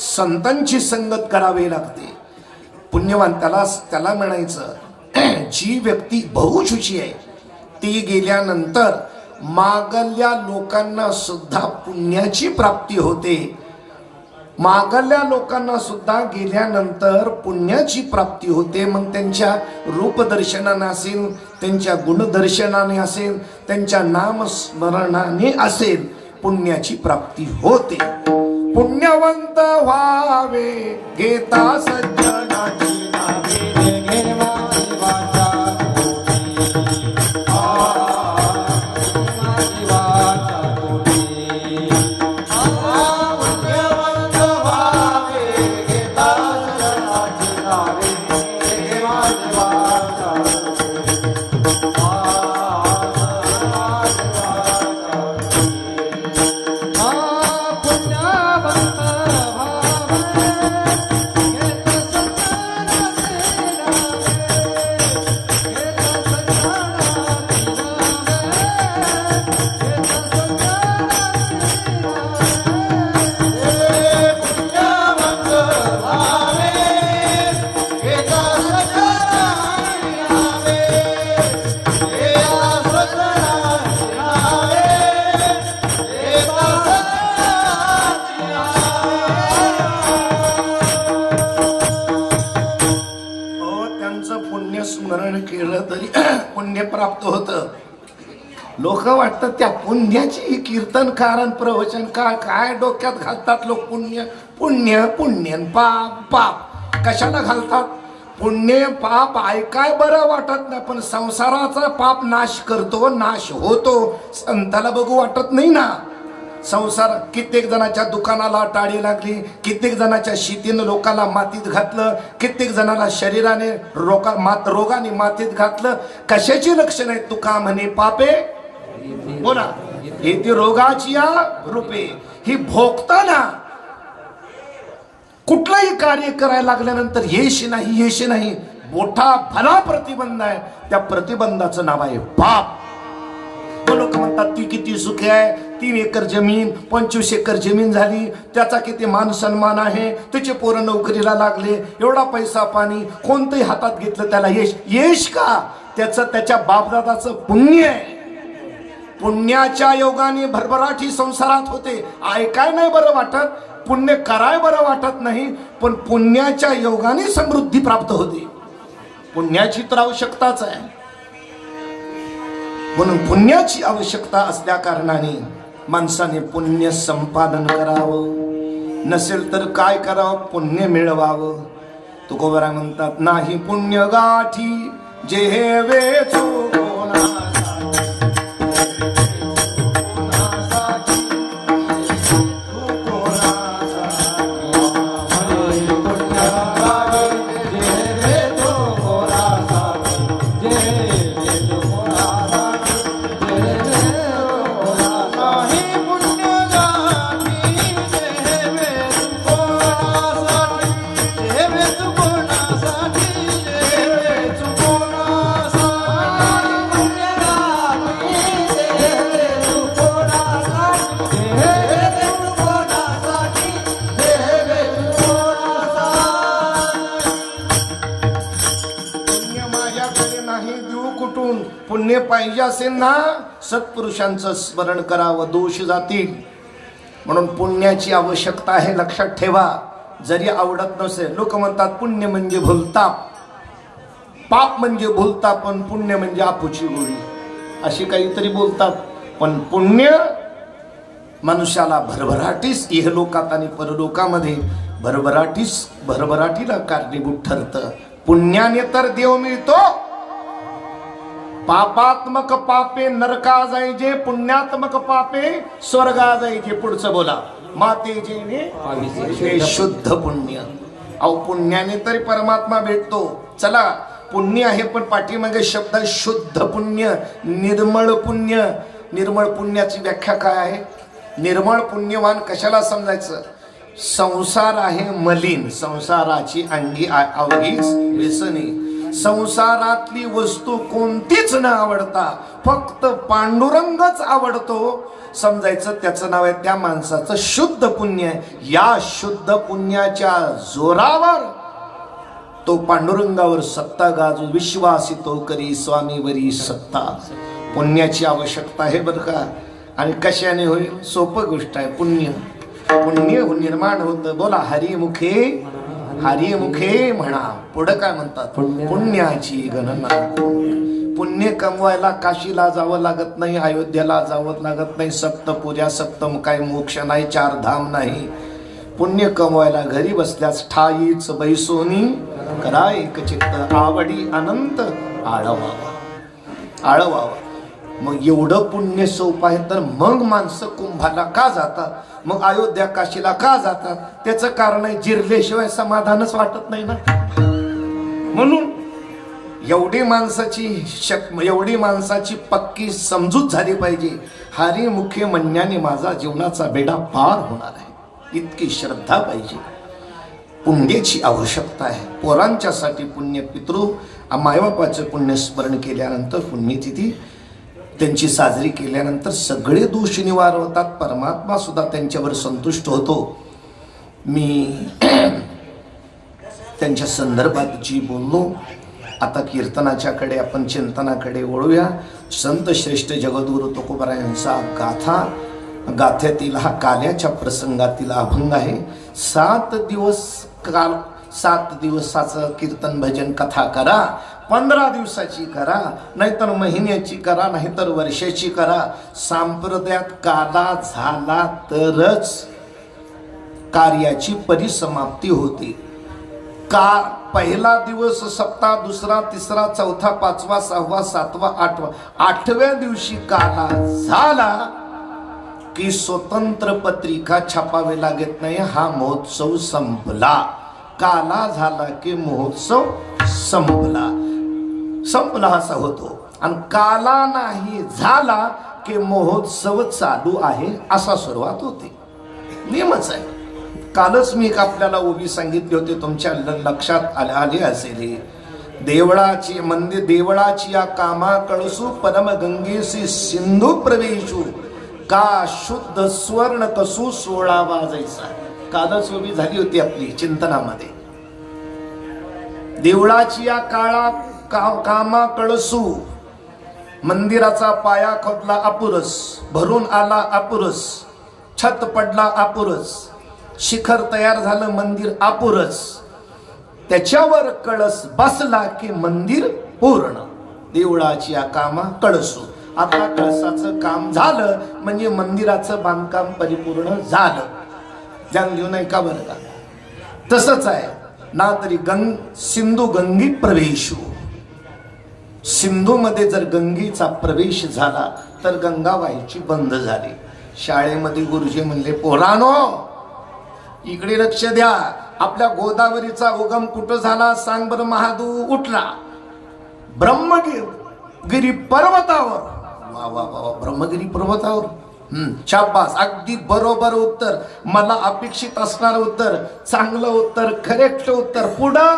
संतांची संगत करावी लागते. पुण्यवान त्याला म्हणायचं जी व्यक्ती बहुशुची आहे ती गेल्यानंतर मागल्या लोकांना सुद्धा पुण्याची प्राप्ती होते. मागल्या लोकांना सुद्धा गेल्यानंतर पुण्याची प्राप्ती होते. मग त्यांच्या रूपदर्शनाने असेल, त्यांच्या गुणदर्शनाने असेल, त्यांच्या नामस्मरणाने असेल, पुण्याची प्राप्ती होते. पुण्यवंत व्हावे घेता सज्जनाची नावे, घेवा देवाच्या कोटी. पुण्यवंत व्हावे घेता सज्जनाची नावे, घेवा देवाच्या प्राप्त होतं. लोक वाटतं त्या पुण्याची कीर्तनकार प्रवचन काय डोक्यात घालतात लोक. पुण्य पुण्य पुण्य पाप पाप कशाला घालतात? पुण्य पाप ऐकाय बरं वाटत नाही, पण संसाराचा पाप नाश करतो, नाश होतो. संताला बघू वाटत नाही ना. संसार कित्येक जणांच्या दुकानाला टाळी लागली, कित्येक जणांच्या शेतीनं लोकांना मातीत घातलं, कित्येक जणांना शरीराने रोगाने मातीत घातलं. कशाची लक्षण आहेत? तुका म्हणे पापे बोला हे ती रोगाची या रूपे. ही भोगताना कुठलंही कार्य करायला लागल्यानंतर यश नाही, यश नाही, मोठा भला प्रतिबंध आहे. त्या प्रतिबंधाचं नाव आहे पाप. लोक म्हणतात ती किती सुखी आहे, 3 एकर जमीन 25 एकर जमीन झाली, त्याचा किती मान सन्मान आहे, त्याचे पोरं नोकरीला लागले, एवढा पैसा पाणी, कोणतंही हातात घेतलं त्याला यश. यश का? त्याच्या बापदादाचं पुण्य आहे. पुण्याच्या योगाने भरभराटी संसारात होते. ऐकाय नाही बरं वाटत, पुण्य कराय बरं वाटत नाही, पण पुण्याच्या योगाने समृद्धी प्राप्त होते. पुण्याची तर आवश्यकताच आहे. म्हणून पुण्याची आवश्यकता असल्या कारणाने माणसाने पुण्य संपादन करावं. नसेल तर काय करावं? पुण्य मिळवावं. तुकोबरा म्हणतात नाही पुण्य गाठी जे वेचो कोणासाठी. उठून पुण्य पाहिजे असेल ना, सत्पुरुषांचं स्मरण करावं, दोष जातील. म्हणून पुण्याची आवश्यकता आहे, लक्षात ठेवा. जरी आवडत नसेल, लोक म्हणतात पुण्य म्हणजे भुलताप, पाप म्हणजे भुलताप, पण पुण्य म्हणजे आपूची गोळी, अशी काहीतरी बोलतात. पण पुण्य मनुष्याला भरभराटीस इहलोकात आणि परलोकामध्ये भरभराटीला कारणीभूत ठरतं. पुण्याने तर देव मिळतो. पापात्मक पापे नरका जायचे, पुण्यात्मक पापे स्वर्गा जायचे. पुढचं बोला. मातेचे शुद्ध पुण्य. अहो पुण्याने तरी परमात्मा भेटतो. चला, पुण्य आहे, पण पाठीमागे शब्द शुद्ध पुण्य, निर्मळ पुण्य. निर्मळ पुण्याची व्याख्या काय आहे? निर्मळ पुण्यवान कशाला समजायचं? संसार आहे मलिन, संसाराची अंगी अवघीच व्यसनी. संसारातली वस्तू कोणतीच न आवडता फक्त पांडुरंगच आवडतो समजायचं, त्याचं नाव आहे, त्या माणसाचं शुद्ध पुण्य. या शुद्ध पुण्याच्या जोरावर तो पांडुरंगावर सत्ता गाजू. विश्वासी तो करी स्वामीवरी सत्ता. पुण्याची आवश्यकता आहे बरं का. आणि कशाने होईल? सोपं गोष्ट आहे. पुण्य निर्माण होतं. बोला, हरिमुखे म्हणा. पुढं काय म्हणतात? पुण्याची गणना. पुण्य कमवायला काशीला जावं लागत नाही, अयोध्येला जावं लागत नाही, सप्तपुऱ्या सप्तम काय मोक्ष नाही, 4 धाम नाही. पुण्य कमवायला घरी बसल्यास ठाईच बैसोनी करा एक चित्त, आवडी अनंत आळवावा. मग एवढं पुण्य सोप आहे, तर मग माणसं कुंभाला का जातात? मग अयोध्या काशीला का जातात? त्याचं कारण आहे, जिरल्याशिवाय समाधानच वाटत नाही ना. म्हणून एवढी माणसाची पक्की समजूत झाली पाहिजे. हरिमुखे म्हणण्याने माझा जीवनाचा बेडा पार होणार आहे, इतकी श्रद्धा पाहिजे. पुण्याची आवश्यकता आहे. पोरांच्यासाठी पुण्य, पितृ मायबापाचं पुण्य स्मरण केल्यानंतर, पुण्यतिथी त्यांची साजरी केल्यानंतर सगळे दोष निवार होतात. परमात्मा सुद्धा त्यांच्यावर संतुष्ट होतो. मी त्यांच्या संदर्भात जी बोललो, आता कीर्तनाच्याकडे आपण चिंतनाकडे वळूया. संत श्रेष्ठ जगद्गुरु तुकोबारायांचा गाथ्यातील हा काल्याच्या प्रसंगातील अभंग आहे. 7 दिवसाचं कीर्तन भजन कथा करा. 15 दिवसाची करा, नाहीतर महिन्याची करा, नाहीतर वर्षाची करा. संप्रदायात काला झाला तरच कार्याची परिसमाप्ती होते. का पहिला दिवस, सप्ताह, दुसरा, तिसरा, चौथा, 5वा, 6वा, 7वा, 8वा, 8व्या दिवशी काला झाला की स्वतंत्र पत्रिका छापावी लागत नाही. हा महोत्सव संपला. काला झाला की महोत्सव संपला असा होतो. आणि काला नाही झाला की महोत्सव चालू आहे असा सुरुवात होते. नियमच आहे. कालच मी एक आपल्याला उभी सांगितली होती, तुमच्या लक्षात आले असेल. देवळाची या कामा कळसू परम गंगेसी सिंधू प्रवेशू, का शुद्ध स्वर्ण कसू 16 वाजायचा. कालच उभी झाली होती आपली चिंतनामध्ये. देवळाची या कामा कळसू, मंदिराचा पाया खोदला अपुरस, भरून आला अपुरस, छत पडला अपुरस, शिखर तयार झालं मंदिर अपुरस, त्याच्यावर कळस बसला की मंदिर पूर्ण. देवळाची या कामा कळसू. आता कळसाचं काम झालं म्हणजे मंदिराचं बांधकाम परिपूर्ण झालं. ध्यान घेऊ नये का बरं का? तसंच आहे ना. तरी सिंधू गंगी प्रवेशू. सिंधू मध्ये जर गंगेचा प्रवेश झाला तर गंगा व्हायची बंद झाली. शाळेमध्ये गुरुजी म्हणले, पोरानो इकडे लक्ष द्या. आपल्या गोदावरीचा उगम कुठं झाला सांग बरं? महादू उठला ब्रह्मगिरी पर्वतावर. वा वा वा, ब्रह्मगिरी पर्वतावर. शाबास, अगदी बरोबर उत्तर. मला अपेक्षित असणार उत्तर, चांगलं उत्तर, करेक्ट उत्तर. पुढं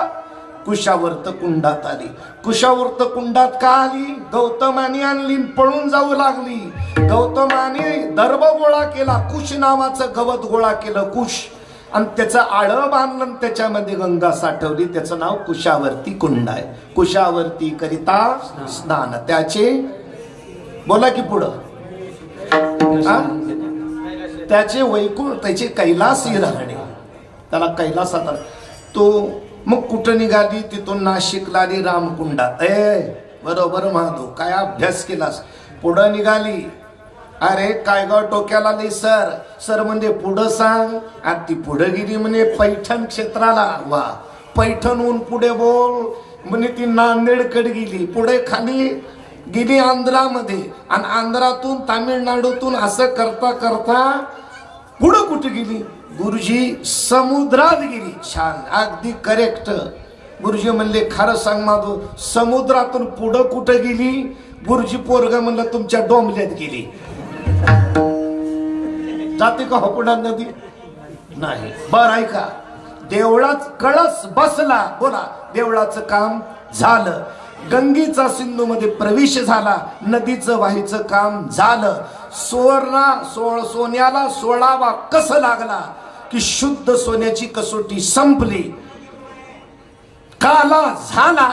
कुशावर्त कुंडात आली. कुशावर्त कुंडात का आली? गौतमाने आणली, पळून जाऊ लागली. गौतमाने दर्भ गोळा केला, कुश नावाचं गवत गोळा केलं. कुश आणि त्याचं आळं बांधलं आणि त्याच्यामध्ये गंगा साठवली. त्याचं नाव कुशावर्ती कुंड आहे. कुशावर्ती करिता स्नान. त्याचे बोला की पुढं त्याचे वैकुंठ, त्याचे कैलासी राहणे, त्याला कैलासात. तो मग कुठं निघाली? तिथून नाशिकला आली रामकुंडात. बरोबर महादेव, काय अभ्यास केलास? पुढं निघाली. अरे काय गाव टोक्याला नाही सर. सर म्हणजे पुढं सांग. आणि ती पुढं गेली म्हणे पैठण क्षेत्राला. वा, पैठणहून पुढे बोल म्हणे ती नांदेडकडे गेली. पुढे खाली गेली आंध्रामध्ये, आणि आंध्रातून तामिळनाडूतून असं करता करता पुढं कुठे गेली? गुरुजी समुद्रात गेली. छान, अगदी करेक्ट. गुरुजी म्हणले खरं सांग माधव, समुद्रातून पुढं कुठं गेली? गुरुजी पोरग म्हणलं तुमच्या डोंबल्यात गेली. जाते का पुढा नदी? नाही. बर ऐका, देवळात कळस बसला. बोला, देवळाचं काम झालं. गंगेचा सिंधू मध्ये प्रवेश झाला. नदीचं व्हायचं काम झालं. सोन्याला 16वा कस लागला की शुद्ध सोन्याची कसोटी संपली. काला झाला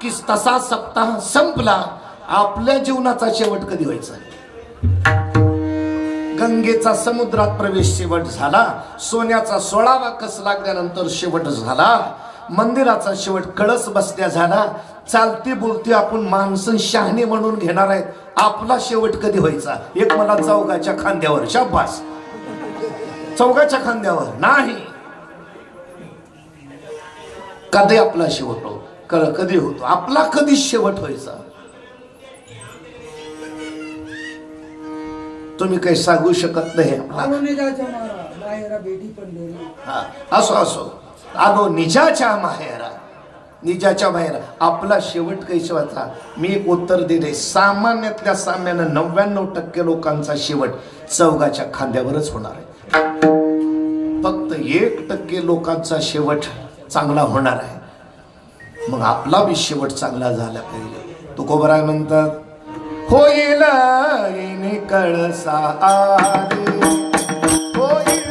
की तसा सप्ताह संपला. आपल्या जीवनाचा शेवट कधी व्हायचा? गंगेचा समुद्रात प्रवेश शेवट झाला. सोन्याचा 16वा कस लागल्यानंतर शेवट झाला. मंदिराचा शेवट कळस बसल्या झाला. चालती बोलती आपण माणसं शहाणे म्हणून घेणार आहेत. आपला शेवट कधी व्हायचा? एक मला चौघाच्या खांद्यावर. शाबास, चौघाच्या खांद्यावर नाही. कधी आपला शेवट हो? कधी होतो आपला? कधी शेवट व्हायचा? तुम्ही काही सांगू शकत नाही. असो असो, आलो निजाच्या माहेरा. निजाच्या माहेरा आपला शेवट काही शेवटचा. मी एक उत्तर दिले, सामान्यातल्या सामान्य 99% लोकांचा शेवट चौघाच्या खांद्यावरच होणार आहे. फक्त 1% लोकांचा शेवट चांगला होणार आहे. मग आपला बी शेवट चांगला झाला पाहिजे. तुकोबराय म्हणतात, होईल येणे कळसा आले, होईल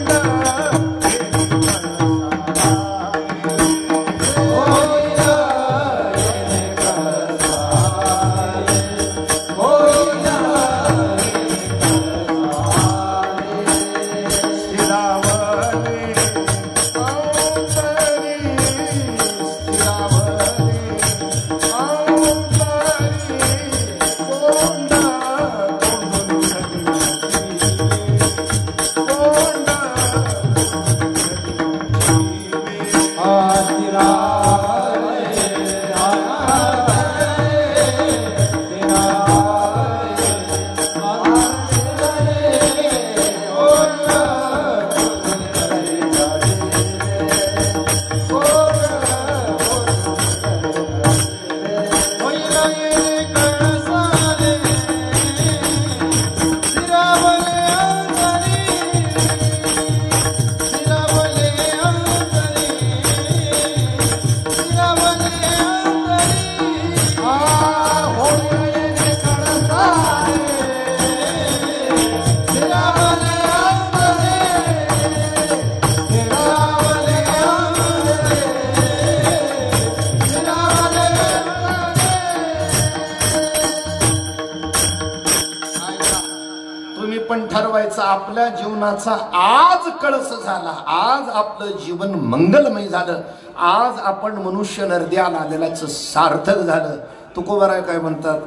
आपल्या जीवनाचा आज कळस झाला. आज आपलं जीवन मंगलमय झालं. आज आपण मनुष्य नरद्याला आलेल्याच सार्थक झालं. तुकोबराय काय म्हणतात,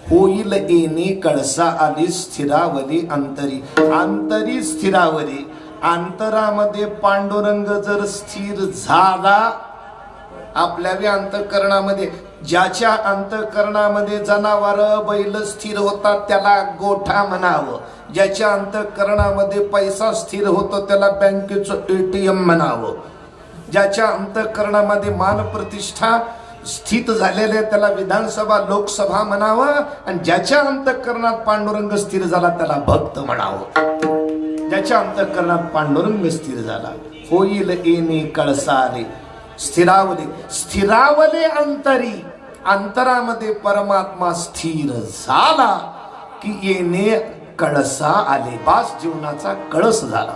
होईल येणे कळसा आली स्थिरावली अंतरी. अंतरी स्थिरावली, अंतरामध्ये पांडुरंग जर स्थिर झाला, आपल्या बी अंतःकरणामध्ये, ज्याच्या अंतःकरणामध्ये जनावर बैल स्थिर होतात त्याला गोठा म्हणावं. ज्याच्या अंतःकरणामध्ये पैसा स्थिर होतो त्याला बँकेचं ATM म्हणावं. ज्याच्या अंतःकरणामध्ये मान प्रतिष्ठा स्थित झालेले त्याला विधानसभा लोकसभा म्हणावं. आणि ज्याच्या अंतःकरणात पांडुरंग स्थिर झाला त्याला भक्त म्हणावं. ज्याच्या अंतःकरणात पांडुरंग स्थिर झाला, होईल येणे कळसा आले स्थिरावले. स्थिरावले अंतरी, अंतरामध्ये परमात्मा स्थिर झाला की येणे कळसा आले. बास जीवनाचा कळस झाला.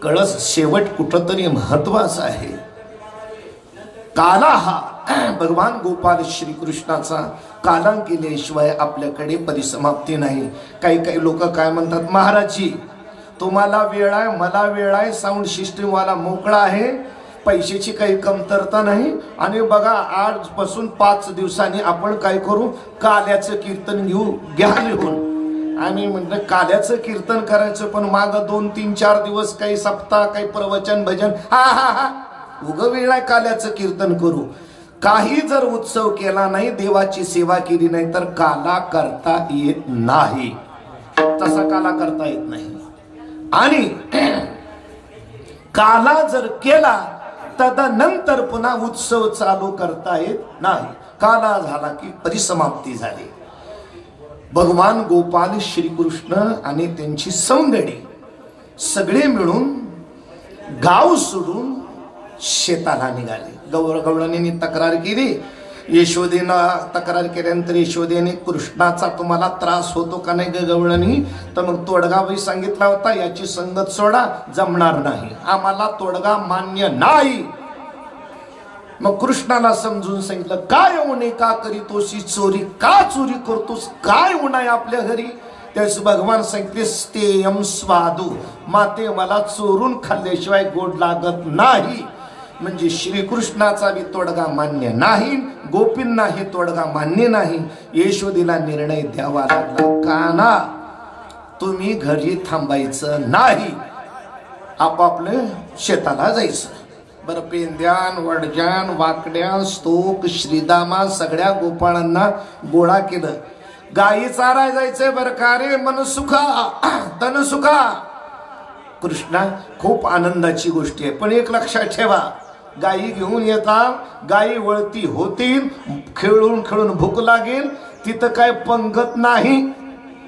कळस शेवट कुठंतरी महत्वाचा आहे. काला हा भगवान गोपाल श्रीकृष्णाचा काला केल्याशिवाय आपल्याकडे परिसमाप्ती नाही. काही काही लोक काय म्हणतात, महाराजजी तुम्हाला वेळ आहे, मला वेळ आहे, साऊंड सिस्टीम वाला मोकळा आहे, पैशाची काही कमतरता नाही, आणि बघा आजपासून 5 दिवसांनी आपण काय करू, काल्याचं कीर्तन घ्या लिहून. आम्ही म्हटलं काल्याचं कीर्तन करायचं, पण माग 2-3-4 दिवस काही सप्ताह, काही प्रवचन भजन, हा उग वेळ आहे काल्याचं कीर्तन करू. काही जर उत्सव केला नाही, देवाची सेवा केली नाही, तर काला करता येत नाही. तसा काला करता येत नाही. आणि काला जर केला तदनंतर पुन्हा उत्सव चालू करता येत नाही. काला झाला की परिसमाप्ती झाली. भगवान गोपाल श्रीकृष्ण आणि त्यांची सौंदडी सगळे मिळून गाव सोडून शेताला निघाले. गवळणींनी तक्रार केली, यशोदेनं तक्रार केल्यानंतर यशोदेने कृष्णाचा तुम्हाला त्रास होतो का नाही ग गवळणी, तर मग तोडगाबाई सांगितला होता याची संगत सोडा, जमणार नाही, आम्हाला तोडगा मान्य नाही. मग कृष्णाला समजून सांगितलं, काय उणे का करीतोसी चोरी, का चोरी करतोस, काय उणाय आपल्या घरी. त्यास भगवान सांगितले, स्तेयम स्वादू, माते मला चोरून खाल्ल्याशिवाय गोड लागत नाही. म्हणजे श्रीकृष्णाचा बी तोडगा मान्य नाही, गोपींना हे तोडगा मान्य नाही. यशोदेला निर्णय द्यावा लागला, काना तुम्ही घरी थांबायचं नाही, आपापलं शेताला जायचं. बरं, पेंद्यान, वडजान, वाकड्यान, स्तोक, श्रीदामा सगळ्या गोपाळांना गोळा केलं. गायी चाराय जायचंय बरं का रे, मनसुखा तनसुखा. कृष्णा खूप आनंदाची गोष्ट आहे, पण एक लक्षात ठेवा, गायी घेऊन येता, गायी वळती होतील, खेळून खेळून भूक लागेल, तिथं काय पंगत नाही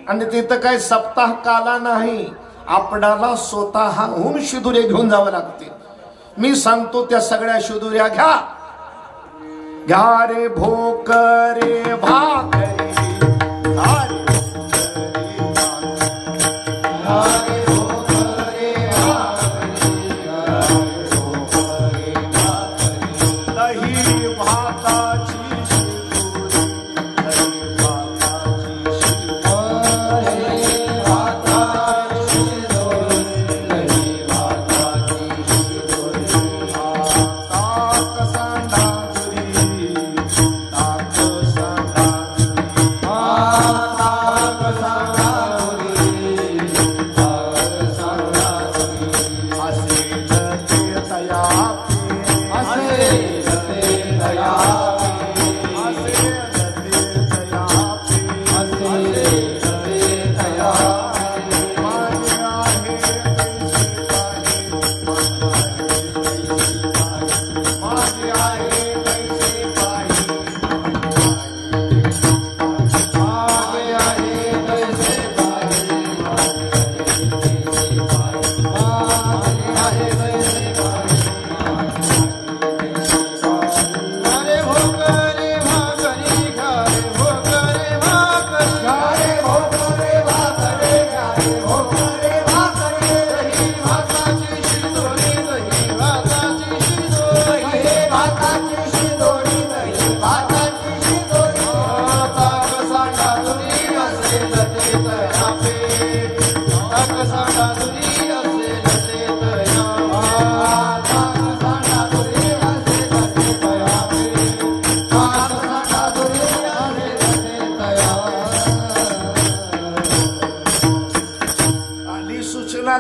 आणि तिथं काय सप्ताह काला नाही. आपणाला स्वतःहून शिदुरे घेऊन जावं लागते. मी सांगतो त्या सगळ्या शिदुऱ्या घ्या, घ्या रे भोकरे भाकरे,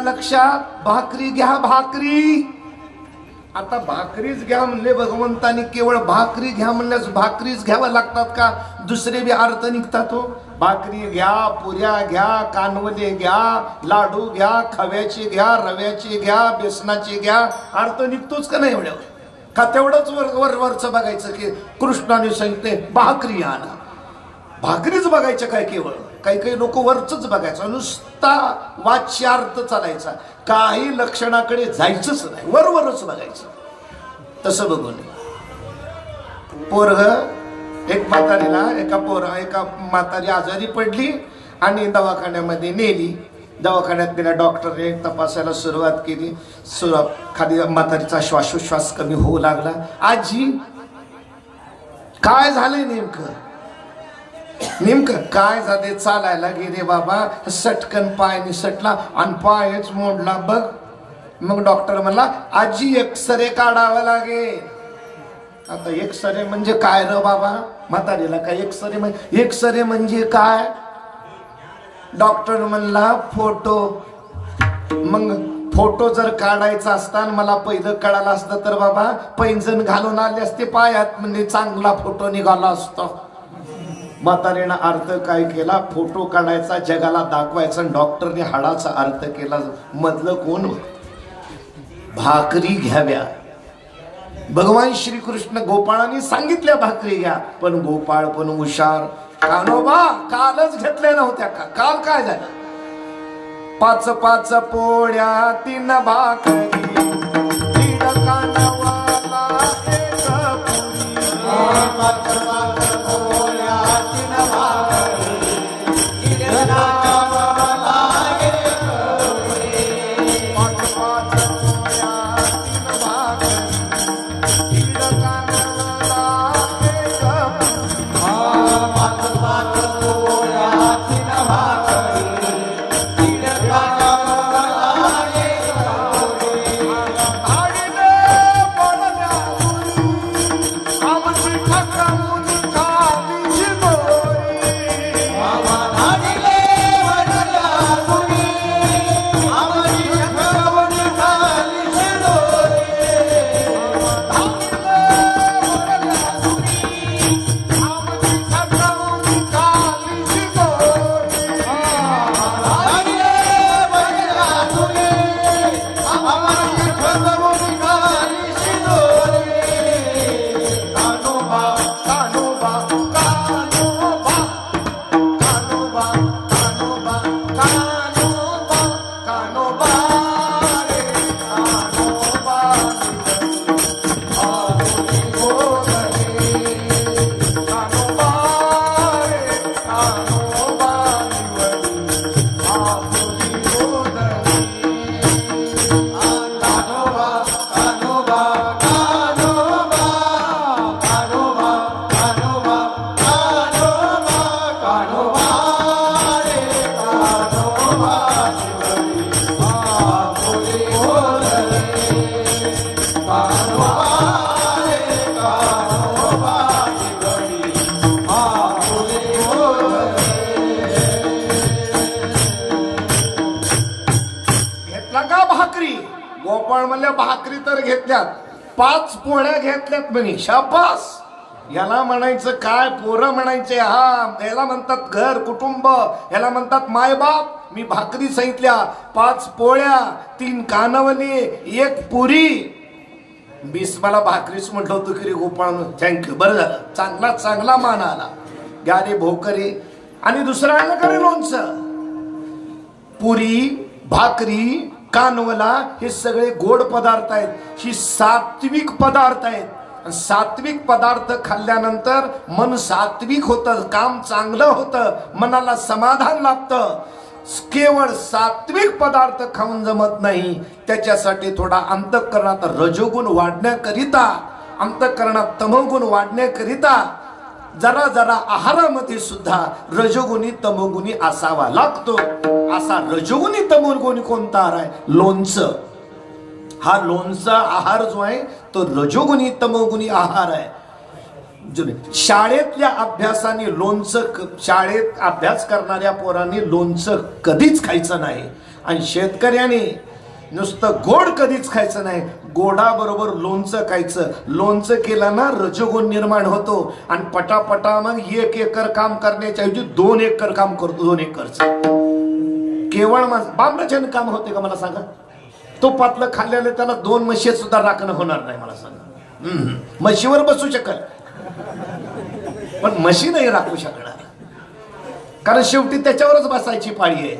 लक्षात. भाकरी घ्या, भाकरी. आता भाकरीच घ्या म्हणले भगवंतानी, केवळ भाकरी घ्या म्हणल्यास भाकरीच घ्याव्या लागतात का, दुसरे बी अर्थ निघतात हो. भाकरी घ्या, पुऱ्या घ्या, कानवले घ्या, लाडू घ्या, खव्याचे घ्या, रव्याचे घ्या, बेसनाचे घ्या, अर्थ निघतोच का नाही एवढ्यावर? का तेवढंच वरचं बघायचं की कृष्णाने सांगितले भाकरी आणा, भाकरीच बघायचं काय केवळ? काही काही लोक वरच बघायचं, नुसता वाच्यार्थ चालायचा, काही लक्षणाकडे जायचंच नाही, वरवरच बघायचं. तसं बघून पोरग एक म्हातारीला एका म्हातारी आजारी पडली आणि दवाखान्यामध्ये नेली. दवाखान्यात गेल्या डॉक्टरने तपासायला सुरुवात केली. खाली म्हातारीचा श्वासोश्वास कमी होऊ लागला. आजी काय झालंय नेमकं काय झाले? चालायला गेले बाबा, सटकन पाय निसटला आणि पायच मोडला बघ. मग डॉक्टर म्हणला आजी एक्सरे काढावा लागेल. आता एक्सरे म्हणजे काय र बाबा? म्हातारीला काय एक्सरे म्हणजे काय? डॉक्टर म्हणला फोटो. मग फोटो जर काढायचा असता मला पहिलं कळालं असतं तर बाबा पैंजण घालून आले असते पायात, म्हणजे चांगला फोटो निघाला असतो. म्हातारीनं अर्थ काय केला? फोटो काढायचा, जगाला दाखवायचा. डॉक्टरने हाडाचा अर्थ केला. मधलं कोण? भाकरी घ्याव्या. भगवान श्रीकृष्ण गोपाळांनी सांगितल्या भाकरी घ्या, पण गोपाळ पण हुशार. कानोबा कालच घेतल्या नव्हत्या का? काल काय झालं? 5 5 पोळ्या 3 भाकरी, 3 कानवाला 1 पुरी. 5 5 पोळ्या 3 भाकरी, 3 कानवाला 1 पुरी. 5 5 पोळ्या 3 भाकरी, 3 कानवाला 1 पुरी. 5 5 पोळ्या 3 भाकरी, गोपाळ म्हणल्या भाकरी तर घेतल्यात, 5 पोळ्या घेतल्यात म्हणे. शाबास. याला म्हणायचं काय? पोरं म्हणायचे हा, याला म्हणतात घर कुटुंब, याला म्हणतात मायबाप. मी भाकरी सांगितल्या, 5 पोळ्या 3 कानवले 1 पुरी. 20 मला भाकरीच म्हटलं होतं की रे गोपाळ. थँक्यू, बरं झालं, चांगला मान आला. घ्या रे भोकरी. आणि दुसरं आणलं का रे लोणचं? पुरी, भाकरी, कानवला हे सगळे गोड पदार्थ आहेत. ही सात्विक पदार्थ आहेत. सात्विक पदार्थ खाल्ल्यानंतर मन सात्विक होतं, काम चांगलं होतं, मनाला समाधान लाभतं. केवळ सात्विक पदार्थ खाऊन जमत नाही. त्याच्यासाठी थोडा अंतःकरणात रजोगुण वाढण्याकरिता, अंतःकरणात तमोगुण वाढण्याकरिता जरा जरा आहारामध्ये सुद्धा रजोगुणी तमोगुणी असावा लागतो. असा रजोगुणी तमोगुणी कोणता आहार आहे? लोणचं. हा लोणचा आहार जो आहे तो रजोगुणी तमोगुणी आहार आहे. शाळेतल्या अभ्यासाने लोणचं, शाळेत अभ्यास करणाऱ्या पोरांनी लोणचं कधीच खायचं नाही. आणि शेतकऱ्याने नुसतं गोड कधीच खायचं नाही, गोडाबरोबर लोणचं खायचं. लोणचं केलं ना रजोगुण निर्माण होतो आणि पटापटा मग 1 एकर काम करण्याच्या ऐवजी 2 एकर काम करतो. 2 एकरचं केवळ बांबराच्याने काम होते का मला सांगा? तो पातलं खाल्ल्याने त्याला 2 म्हशी सुद्धा राखणं होणार नाही मला सांगा. म्हशीवर बसू शकल पण म्हशी नाही राखू शकणार, कारण शेवटी त्याच्यावरच बसायची पाळी आहे.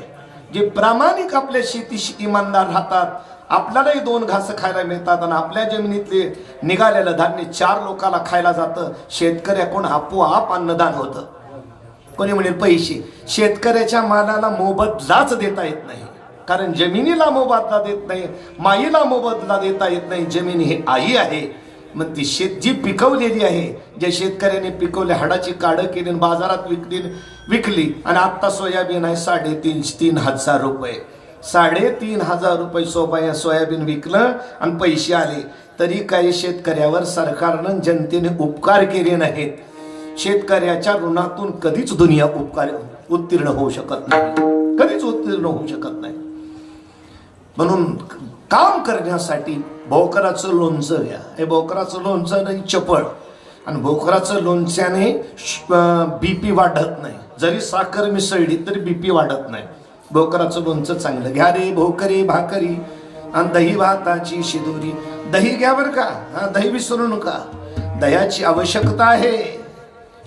जे प्रामाणिक आपल्या शेतीशी इमानदार राहतात, आपल्यालाही 2 घास खायला मिळतात आणि आपल्या जमिनीतले निघालेलं धान्य 4 लोकांना खायला जातं. शेतकऱ्याकडून आपोआप अन्नदान होतं. कोणी म्हणेल पैसे. शेतकऱ्याच्या मालाला मोबदलाच देता येत नाही, कारण जमिनीला मोबदला देत नाही, माईला मोबदला देता येत नाही. जमीन ही आई आहे. मग ती शेत जी पिकवलेली आहे, ज्या शेतकऱ्याने पिकवले, हाडाची काढं केली, बाजारात विकली आणि आत्ता सोयाबीन आहे 3,500 रुपये. 3,500 रुपये सोयाबीन विकलं आणि पैसे आले. तरी काही शेतकऱ्यावर सरकारनं जनतेने उपकार केले नाहीत. शेतकऱ्याच्या ऋणातून कधीच दुनिया उत्तीर्ण होऊ शकत नाही, कधीच उत्तीर्ण होऊ शकत नाही. म्हणून काम करण्यासाठी भोकराचं लोणचं घ्या. हे भोकराचं लोणचं नाही चपळ, आणि भोकराचं लोणच्याने बीपी वाढत नाही. जरी साखर मिसळली तरी बीपी वाढत नाही. भोकराचं लोणचं चांगलं घ्या रे. भोकरी भाकरी आणि दही भाताची शिदोरी. दही घ्या बरं का, हा दही विसरू नका. दह्याची आवश्यकता आहे.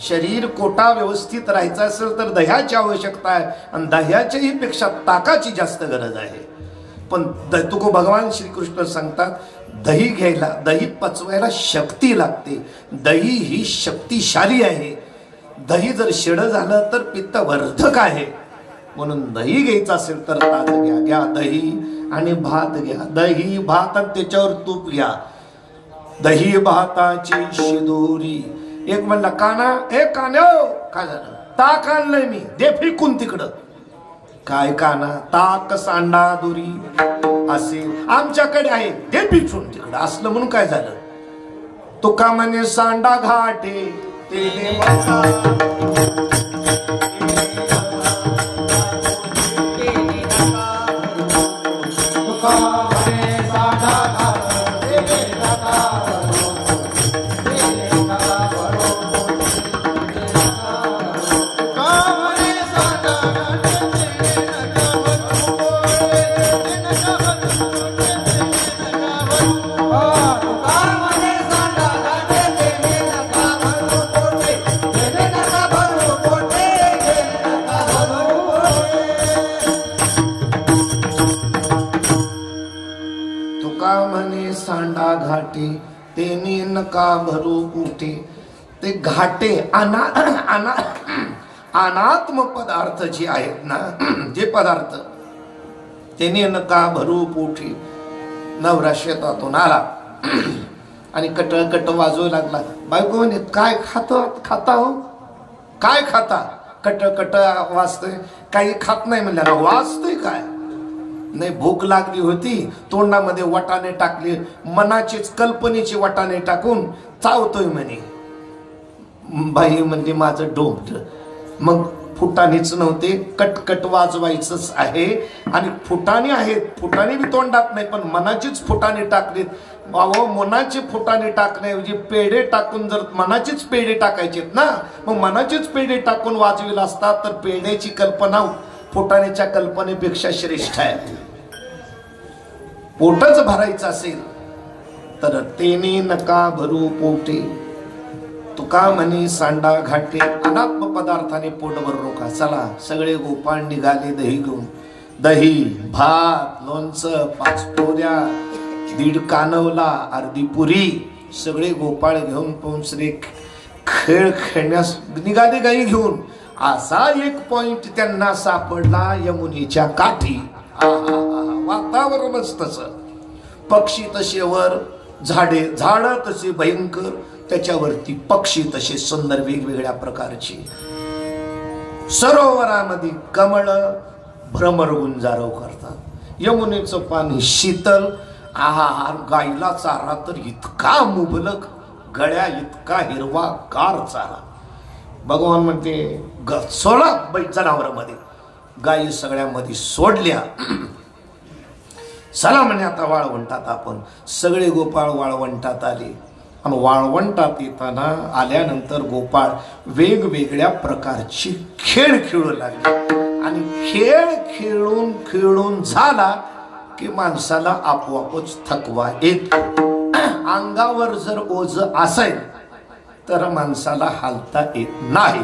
शरीर कोटा व्यवस्थित राहायचं असेल तर दह्याची आवश्यकता आहे, आणि दह्याच्याही पेक्षा ताकाची जास्त गरज आहे. पण तुको भगवान श्रीकृष्ण सांगतात, दही घ्यायला, दही पचवायला शक्ती लागते. दही ही शक्तिशाली आहे. दही जर शिळ झालं तर पित्तवर्धक आहे. म्हणून दही घ्यायचं असेल तर ताजं घ्या. घ्या दही आणि भात घ्या. दही भात आणि त्याच्यावर तूप घ्या. दही भाताची शिदोरी. एक म्हणला काना, ए कान्या काय झालं? ताक आणलंय मी, दे फेकून तिकडं. काय काना, ताक सांडा दुरी असेल आमच्याकडे आहे, दे पिचून तिकडं. असलं म्हणून काय झालं? तुका म्हणे सांडा घाटे तेने सांडा घाटे तेने नका भरू उठे. ते घाटे अनात्म पदार्थ जे आहेत ना, जे पदार्थ तेने नका भरू पोटे. नवरा शेतातून आला आणि कट वाजवू लागला. बायको म्हणे काय खाता हो, काय खाता? कट वाजतोय. काही खात नाही म्हणल्या, वाजतोय काय? नाही, भूक लागली होती, तोंडामध्ये वाटाणे टाकले, मनाचीच कल्पनेचे वाटाणे टाकून चावतोय म्हणे. बाई म्हणजे माझं डोंबलं. मग फुटाणेच नव्हते, कटकट वाजवायचंच आहे. आणि फुटाणे आहेत, फुटाणे बी तोंडात नाही, पण मनाचीच फुटाणे टाकलीत. बाबा, मनाचे फुटाणे टाकण्याऐवजी पेढे टाकून, जर मनाचीच पेढे टाकायचेत ना, मग मनाचीच पेढे टाकून वाजविला असतात तर पेढ्याची कल्पना फुटाण्याच्या कल्पनेपेक्षा श्रेष्ठ आहे. पोटच भरायचं असेल तर तेने नका भरू पोटे. तुका म्हणे सांडा घाटे. अनात्म पदार्थाने पोट भरू नका. चला सगळे गोपाळ निघाले दही घेऊन. दही, भात, लोणचं, 5 पोऱ्या, 1.5 कानवला, अर्धी पुरी, सगळे गोपाळ घेऊन पोंचरे खेळ खेळण्यास निघाले गाई घेऊन. असा एक पॉइंट त्यांना सापडला यमुनेच्या काठी. वातावरणच तसं. पक्षी तसे वर, झाड तसे भयंकर, त्याच्यावरती पक्षी तसे सुंदर वेगवेगळ्या प्रकारचे. सरोवरामध्ये कमळ भ्रमर गुंजारव करतात. यमुनेचं पाणी शीतल. गाईला चारा तर इतका मुबलक, गळ्या इतका हिरवा कार चारा. भगवान म्हणते सोडा जनावरांमध्ये. गायी सगळ्यामध्ये सोडल्या. चला म्हणे आता वाळवंटात आपण. सगळे गोपाळ वाळवंटात आले. आणि वाळवंटात येताना आल्यानंतर गोपाळ वेगवेगळ्या प्रकारची खेळ खेळू लागले. आणि खेळ खेळून खेळून झाला की माणसाला आपोआपच थकवा येत. अंगावर जर ओझ असेल तर माणसाला हालता येत नाही.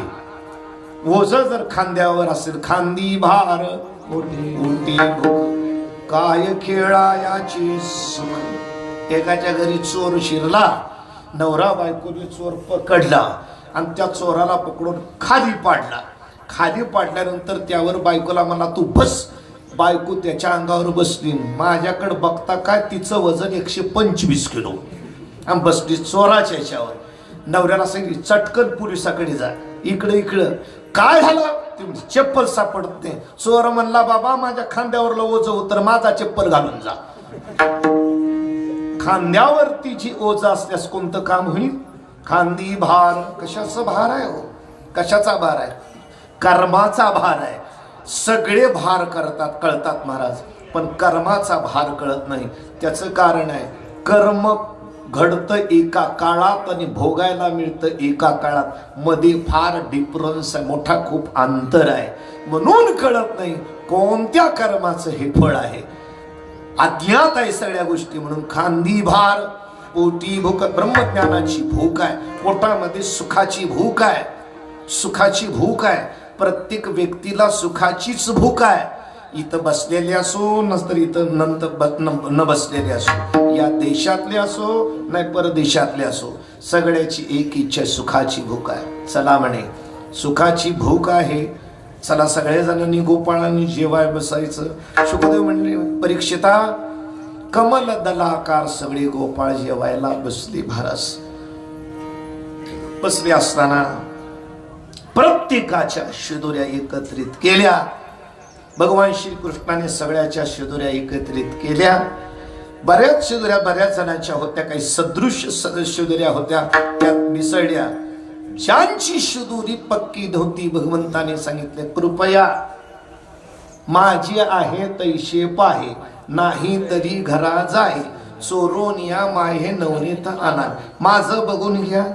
ओझ जर खांद्यावर असेल, खांदी भार उलटी काय खेळायाची सुख. एकाच्या घरी चोर शिरला. नवरा बायकोने चोर पकडला आणि त्या चोराला पकडून खाली पाडला. खाली पाडल्यानंतर त्यावर बायकोला म्हणला तू बस. बायको त्याच्या अंगावर बसली. माझ्याकडे बघता काय तिचं वजन 125 किलो आणि बसली चोराच्या याच्यावर. नवऱ्याला सांगितलं चटकन पोलिसाकडे जा. इकडं काय झालं? ते म्हणजे चप्पल सापडत नाही. चोर म्हणला बाबा माझ्या खांद्यावरला ओझं होतं, माझा चप्पल घालून जा. खांद्यावरती जी ओझं असल्यास कोणतं काम होईल? खांदी भार. कशाचा भार आहे हो? कशाचा भार आहे? कर्माचा भार आहे. सगळे भार करतात कळतात महाराज, पण कर्माचा भार कळत नाही. त्याचं कारण आहे कर्म घडतं एका काळात आणि भोगायला मिळतं एका काळात. मध्ये फार डिफरन्स आहे, मोठा खूप अंतर आहे. म्हणून कळत नाही कोणत्या कर्माचं हे फळ आहे. अज्ञात आहे सगळ्या गोष्टी. म्हणून खांदी भार, पोटी भूक. ब्रह्मज्ञानाची भूक आहे, पोटामध्ये सुखाची भूक आहे. सुखाची भूक आहे. प्रत्येक व्यक्तीला सुखाचीच भूक आहे. इथं बसलेले असो नंतर इथं नंतर न बसलेले असो, या देशातले असो नाही परदेशातले असो, सगळ्याची एक इच्छा सुखाची भूक आहे. चला म्हणे सुखाची भूक आहे, चला सगळ्या जणांनी गोपाळांनी जेवाय बसायचं. शुकदेव म्हणले परीक्षिता कमल दलाकार सगळे गोपाळ जेवायला बसले. भारस बसले असताना प्रत्येकाच्या शिदोऱ्या एकत्रित केल्या. भगवान श्रीकृष्णाने सगळ्याच्या शिदोऱ्या एकत्रित केल्या. बऱ्याच शिदोऱ्या बऱ्याच जणांच्या होत्या, काही सदृश शिदोऱ्या होत्या, त्यात मिसळल्या. ज्यांची शिदोरी पक्की नव्हती भगवंताने सांगितले कृपया माझी आहे तैशे पाहे, नाही तरी घरा जाय, चोरून या माहे नवनीत आणा. माझं बघून घ्या.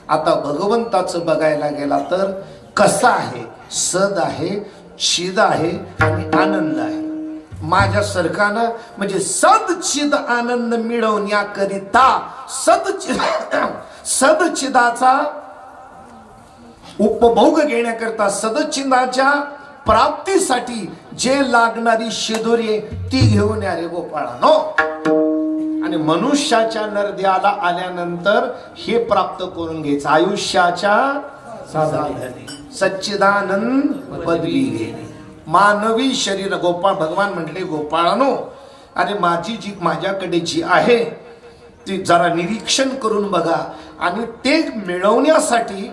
आता भगवंताचं बघायला गेला तर कसं आहे? सद आहे, चिद आहे आणि आनंद आहे. माझ्या सरकारनं म्हणजे सदचिद आनंद मिळवण्याकरिता सदचिदाचा उपभोग घेण्याकरता सदचिदाच्या प्राप्तीसाठी जे लागणारी शिदोरी ती घेऊन या रे गोपाळानो. आणि मनुष्याच्या नरद्याला आल्यानंतर हे प्राप्त करून घ्यायचं आयुष्याच्या साधने. सच्चिदानंद पदवी घेणे. मानवी शरीर गोपाळ भगवान म्हटले गोपाळानो अरे माझी जी माझ्याकडे जी आहे ती जरा निरीक्षण करून बघा. आणि ते मिळवण्यासाठी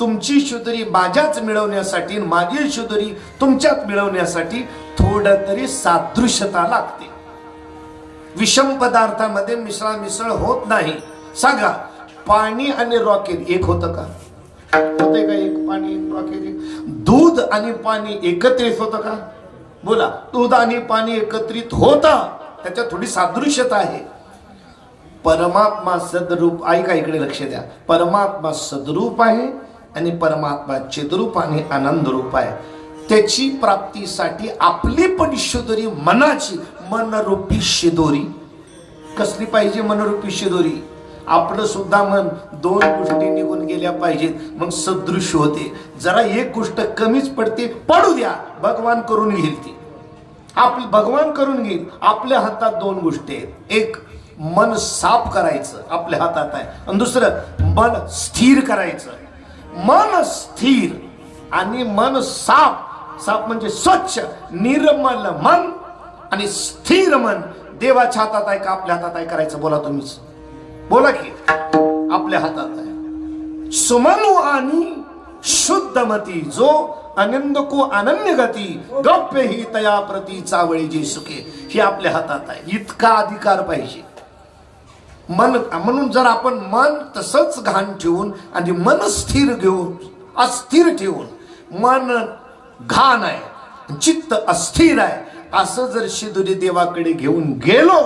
तुमची शुद्धरी माझ्याच मिळवण्यासाठी, माझी शुद्धरी तुमच्यात मिळवण्यासाठी थोडं तरी सादृश्यता लागते. विषम पदार्थामध्ये मिसळ होत नाही. सांगा पाणी आणि रॉकेट एक होतं का? होते का एक? पाणी एक रॉकेट. दूध आणि पाणी एकत्रित होतं का? बोला. दूध आणि पाणी एकत्रित होता, त्याच्यात थोडी सादृश्यता आहे. परमात्मा सदरूप, ऐका इकडे लक्ष द्या. परमात्मा सदरूप आहे आणि परमात्मा चिद्रूप आणि आनंद रूप आहे. त्याची प्राप्तीसाठी आपली पण शिदोरी मनाची, मनरूपी शिदोरी कसली पाहिजे? मनरूपी शिदोरी. आपलं सुद्धा मन दोन गोष्टी निघून गेल्या पाहिजेत, मग सदृश्य होते. जरा एक गोष्ट कमीच पडते, पडू द्या, भगवान करून घेईल ती. आपलं भगवान करून घेईल. आपल्या हातात दोन गोष्टी आहेत. एक मन साफ करायचं आपल्या हातात आहे, आणि दुसरं मन स्थिर करायचं. मन स्थिर आणि मन साफ. साफ म्हणजे स्वच्छ निर्मल मन आणि स्थिर मन देवाच्या हातात आहे का आपल्या हातात आहे? करायचं बोला तुम्हीच बोला की. आपल्या हातात आहे. सुमनु आणि शुद्धमती जो आनंद को अनन्य गती गप्य ही तया प्रती चावळी जे सुखे, हे आपल्या हातात आहे. इतका अधिकार पाहिजे. मन म्हणून जर आपण मन तसंच घाण ठेवून आणि मन स्थिर घेऊन अस्थिर ठेवून, मन घाण आहे चित्त अस्थिर आहे असं जर शिदोरी देवाकडे घेऊन गेलो,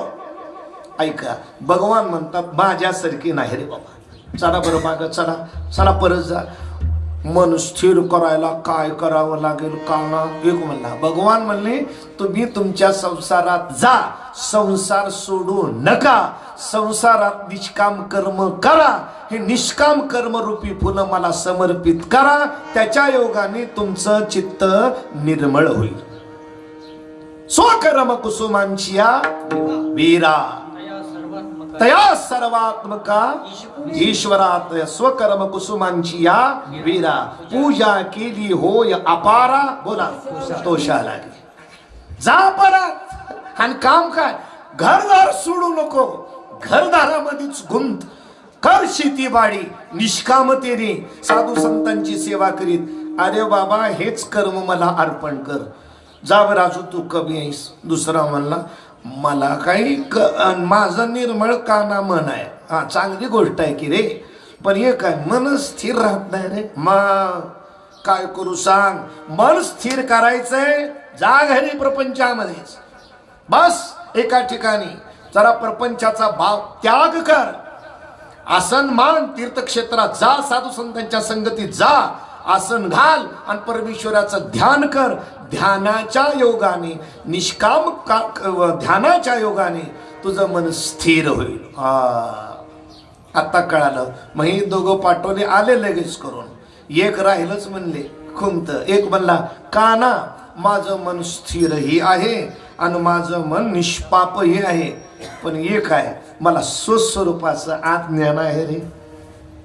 ऐका भगवान म्हणतात माझ्यासारखी नाही रे बाबा. चला बरं माग चला, चला परत जा. मन स्थिर करायला काय करावं लागेल काना? एक म्हणला भगवान म्हणले तुम्ही तुमच्या संसारात जा, संसार सोडू नका, संसारात निष्काम कर्म करा. हे निष्काम कर्म रूपी फुलं मला समर्पित करा. त्याच्या योगाने तुमचं चित्त निर्मळ होईल. स्वकर्म कुसुमांची वीरा तया सर्वात्मका ईश्वरात स्वकर्म कुसुमांची या वीरा पूजा केली होय अपारा बोला तोषा लागे जा परत आणि काम काय घरदार सोडू नको घरदारामध्येच गुंत कर शेतीबाडी निष्कामतेने साधू संतांची सेवा करीत अरे बाबा हेच कर्म मला अर्पण कर जा बरं राजू तू कमी आहेस दुसरा म्हणला मला काही माझं निर्मळ काना मन आहे हा चांगली गोष्ट आहे की रे पण हे काय मन स्थिर राहत नाही रे मग काय करू सांग मन स्थिर करायचंय जा घरी प्रपंचामध्येच बस एका ठिकाणी जरा प्रपंचाचा भाव त्याग कर आसन मान तीर्थक्षेत्रात जा साधू संतांच्या संगतीत जा आसन घाल आणि परमेश्वराचं ध्यान कर ध्यानाच्या योगाने निष्काम ध्यानाच्या योगाने तुझं मन स्थिर होईल आता कळालं मग हे दोघं पाठवले आले लगेच करून एक राहिलंच म्हणले खुंत एक म्हणला काना माझं मन स्थिरही आहे आणि माझं मन निष्पापही आहे पण एक आहे मला स्वस्वरूपाचं आत्मज्ञान आहे रे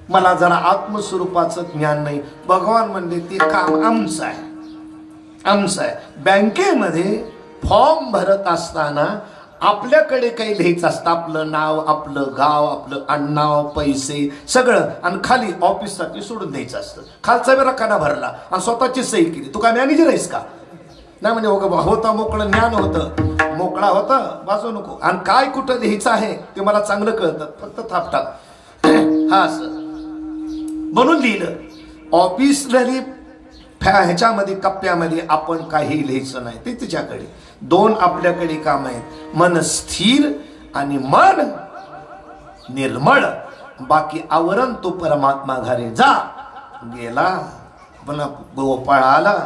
मला जरा आत्मस्वरूपाचं ज्ञान नाही भगवान म्हणले ते काम आमचं आहे बँकेमध्ये फॉर्म भरत असताना आपल्याकडे काही लिहायचं असतं आपलं नाव आपलं गाव आपलं आडनाव पैसे सगळं आणि खाली ऑफिससाठी सोडून द्यायचं असतं खालचा वेळा काना भरला आणि स्वतःची सही केली तू काय मॅनेजर आहेस का नाही म्हणजे होता मोकळं ज्ञान होतं मोकळा होता वाचू नको आणि काय कुठं लिहायचं आहे ते मला चांगलं कळतं फक्त थापटाप हा असं म्हणून लिहिलं ऑफिसलरी ह्याच्यामध्ये कप्प्यामध्ये आपण काही लिहायचं नाही ते तिच्याकडे दोन आपल्याकडे काम आहेत मन स्थिर आणि मन निर्मळ बाकी आवरण तो परमात्मा घरी जा गेला पण गोपाळ आला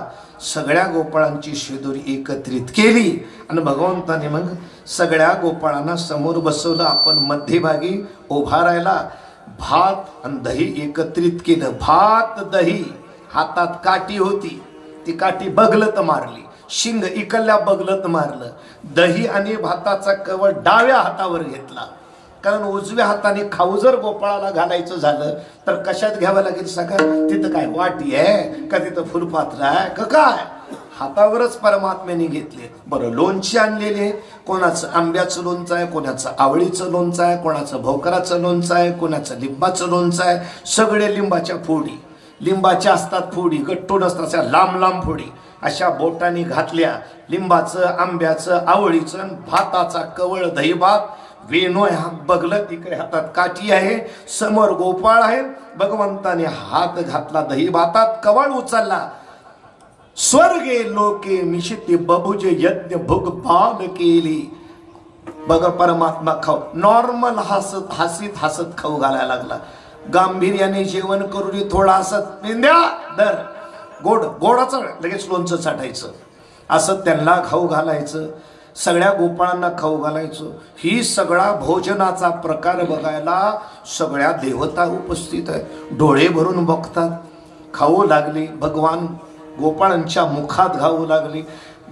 सगळ्या गोपाळांची शिदोरी एकत्रित केली आणि भगवंताने मग सगळ्या गोपाळांना समोर बसवलं आपण मध्यभागी उभा राहिला भात आणि दही एकत्रित केलं भात दही हातात काठी होती ती काठी बगलत मारली शिंग इकल्या बगलत मारलं दही आणि भाताचा कवळ डाव्या हातावर घेतला कारण उजव्या हाताने खाऊ जर गोपाळाला घालायचं झालं तर कशात घ्यावं लागेल सांगा तिथं काय वाटी आहे का तिथं फुलपात्र आहे का काय हातावरच परमात्म्याने घेतले बरं लोणची आणलेले कोणाचं आंब्याचं लोणचं आहे कोणाचं आवळीचं लोणचं आहे कोणाचं भोकराचं लोणचं आहे कोणाचं लिंबाचं लोणचं आहे सगळे लिंबाच्या फोडी लिंबाच्या असतात फोडी गट्टून असतात अशा लांब लांब फोडी अशा बोटाने घातल्या लिंबाचं आंब्याचं आवळीचं भाताचा कवळ दही भात वेणू आहे हात बघलं तिकडे हातात काठी आहे समोर गोपाळ आहे भगवंताने हात घातला दही भातात कवळ उचलला स्वर्गे लोके मिशिते बबुजे यज्ञ भोग पाल केली बघ परमात्मा खाऊ नॉर्मल हसत हसत खाऊ घालायला लागला गांभीर्याने जेवण करून थोडा हसत मेंद्या दर गोडाचं लगेच लोणचं साठायचं असं त्यांना खाऊ घालायचं सगळ्या गोपाळांना खाऊ घालायचं ही सगळा भोजनाचा प्रकार बघायला सगळ्या देवता उपस्थित आहे डोळे भरून बघतात खाऊ लागली भगवान गोपाळांच्या मुखात घालू लागली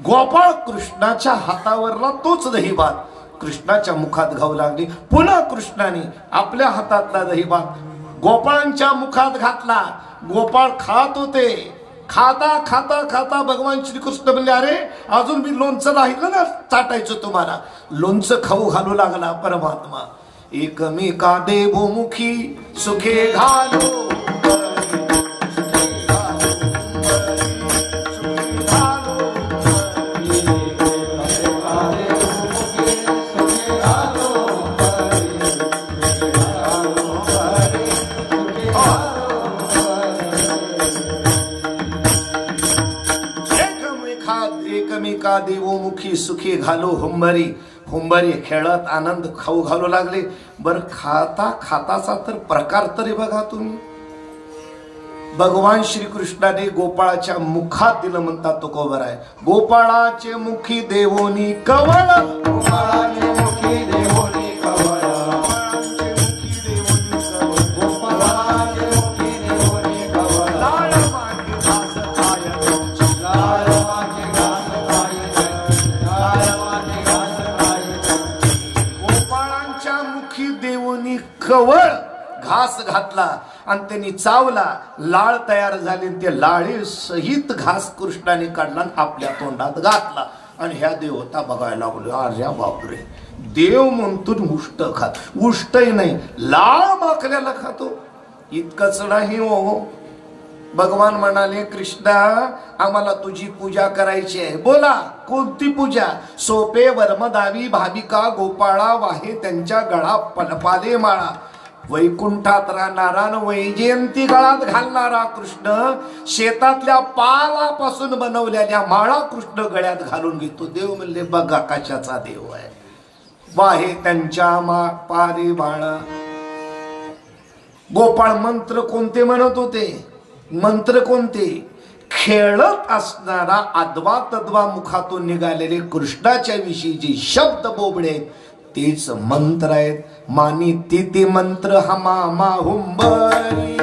गोपाळ कृष्णाच्या हातावरला तोच दही भात कृष्णाच्या मुखात घालू लागली पुन्हा कृष्णाने आपल्या हातातला दही भात गोपाळांच्या मुखात घातला गोपाळ खात होते खाता खाता खाता भगवान श्रीकृष्ण म्हणले अरे अजून मी लोणचं राहिलं ना चाटायचं तुम्हाला लोणचं खाऊ घालू लागला परमात्मा एकमेका देवमुखी सुखे घालो एकमेका देवमुखी सुखी घालो हुंबरी हुंबरी खेळत आनंद खाऊ घालू लागले बर खाता खाताचा तर प्रकार तरी बघा तुम्ही भगवान श्रीकृष्णाने गोपाळाच्या मुखात दिलं म्हणतात तो कवर आहे गोपाळाचे मुखी देवोनी कवळ गोपाळाचे मुखी देवोनी कवळ घास घातला आणि त्यांनी चावला, लाळ तयार झाली. ते लाळे सहित घास कृष्णाने काढला आणि आपल्या तोंडात घातला. आणि ह्या देवता बघायला लागलो, अरे बापरे, देव म्हणतो उष्ट खात, उष्टही नाही लाळ माखल्याला खातो. इतकंच नाही हो, भगवान म्हणाले, कृष्णा आम्हाला तुझी पूजा करायची आहे. बोला कोणती पूजा? सोपे वर्मदावी भाविका गोपाळा वाहे त्यांच्या गळा पलपाले माळा. वैकुंठात राहणारा वैजयंती गळात घालणारा कृष्ण, शेतातल्या पालापासून बनवलेल्या माळा कृष्ण गळ्यात घालून घेतो. देव म्हणले बघा कशाचा देव आहे. वाहे त्यांच्या पारे बाळा. गोपाळ मंत्र कोणते म्हणत होते? मंत्र कोणते? खेळत असणारा अद्वा तद्वा मुखातून निघालेले कृष्णाच्या विषयी जे शब्द बोबडे आहेत तेच मंत्र आहेत. मानी ती मंत्र हमा माहुंबरी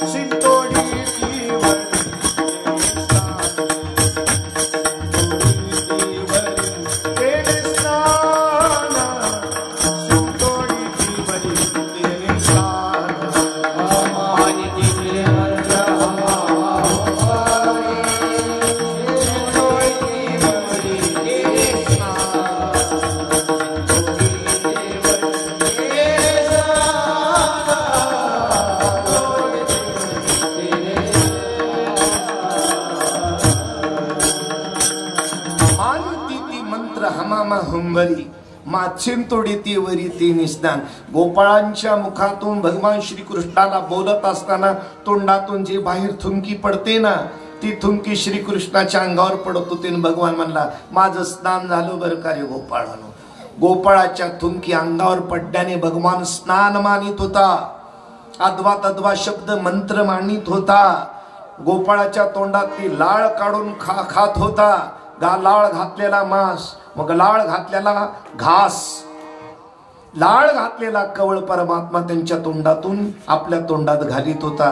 सिंतोडी हुंबरी माछिंतोडी ती वरी ती निस्नान. गोपाळांच्या मुखातून भगवान श्रीकृष्णाला बोलत असताना तोंडातून जी बाहेर थुंकी पडते ना, ती थुंकी श्रीकृष्णाच्या अंगावर पडत होती. भगवान म्हणला, माझं स्नान झालं बरं का रे गोपाळानो. गोपाळाच्या थुंकी अंगावर पडल्याने भगवान स्नान मानित होता, अद्वा तद्वा शब्द मंत्र मानित होता. गोपाळाच्या तोंडात ती लाळ काढून खात होता. लाळ घातलेला मांस, मग लाळ घातलेला घास, लाळ घातलेला कवळ परमात्मा त्यांच्या तोंडातून आपल्या तोंडात घालीत होता.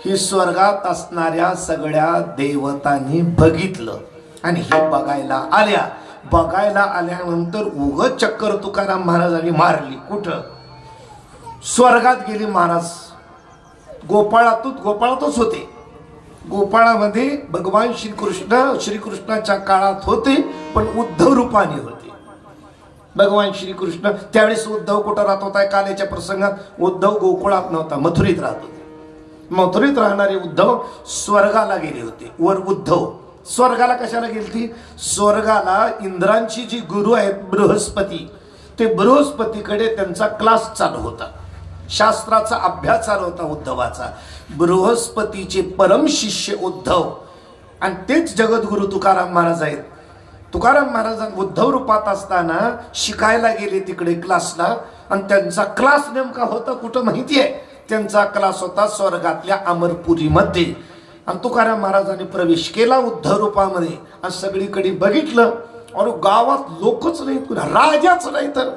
ही स्वर्गात असणाऱ्या सगळ्या देवतांनी बघितलं आणि हे बघायला आल्या. बघायला आल्यानंतर उगत चक्कर तुकाराम महाराजांनी मारली. कुठं? स्वर्गात गेली महाराज. गोपाळातच होते. गोपाळामध्ये भगवान श्रीकृष्णाच्या काळात होते, पण उद्धव रूपाने होते भगवान श्रीकृष्ण. त्यावेळेस उद्धव कुठं राहत होता? कालेच्या प्रसंगात उद्धव गोकुळात नव्हता, मथुरीत राहत होते. मथुरीत राहणारे उद्धव स्वर्गाला गेले होते. वर उद्धव स्वर्गाला कशाला गेलती? स्वर्गाला इंद्रांची जी गुरु आहेत बृहस्पती, ते बृहस्पतीकडे त्यांचा क्लास चालू होता, शास्त्राचा अभ्यास चालू होता उद्धवाचा. बृहस्पतीचे परम शिष्य उद्धव आणि तेच जगद्गुरु तुकाराम महाराज आहेत. तुकाराम महाराज उद्धव रूपात असताना शिकायला गेले तिकडे क्लासला. आणि त्यांचा क्लास नेमका होता कुठं माहिती आहे? त्यांचा क्लास होता स्वर्गातल्या अमरपुरीमध्ये. आणि तुकाराम महाराजांनी प्रवेश केला उद्धव रूपामध्ये आणि सगळीकडे बघितलं. और गावात लोकच नाही, राजाच नाही तर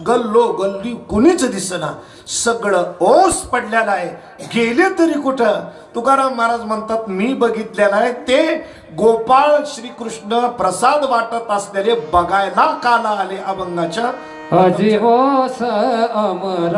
गल्लो गल्ली कुणीच दिसना, सगळं ओस पडलेला आहे. गेले तरी कुठं? तुकाराम महाराज म्हणतात, मी बघितलेलं आहे ते गोपाळ श्रीकृष्ण प्रसाद वाटत असलेले बघायला काला आले अभंगाच्या. अजीवोस अमर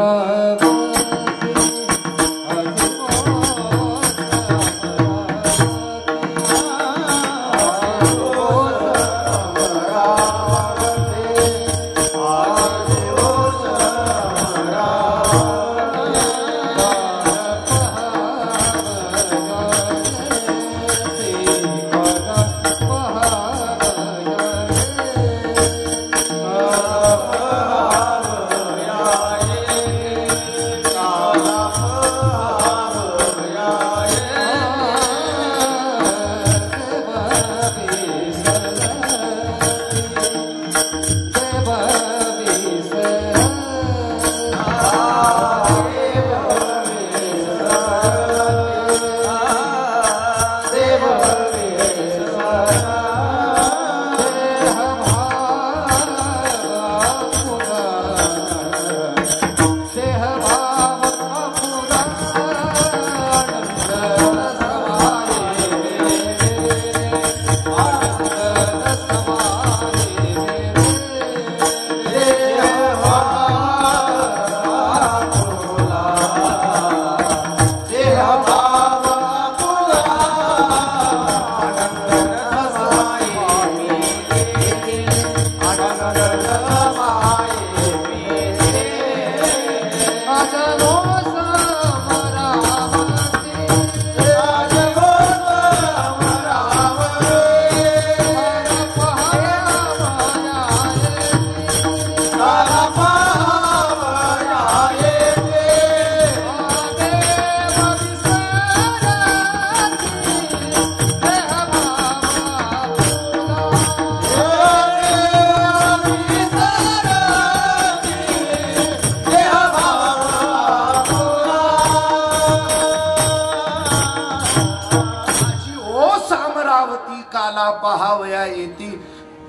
काला पहावया येती.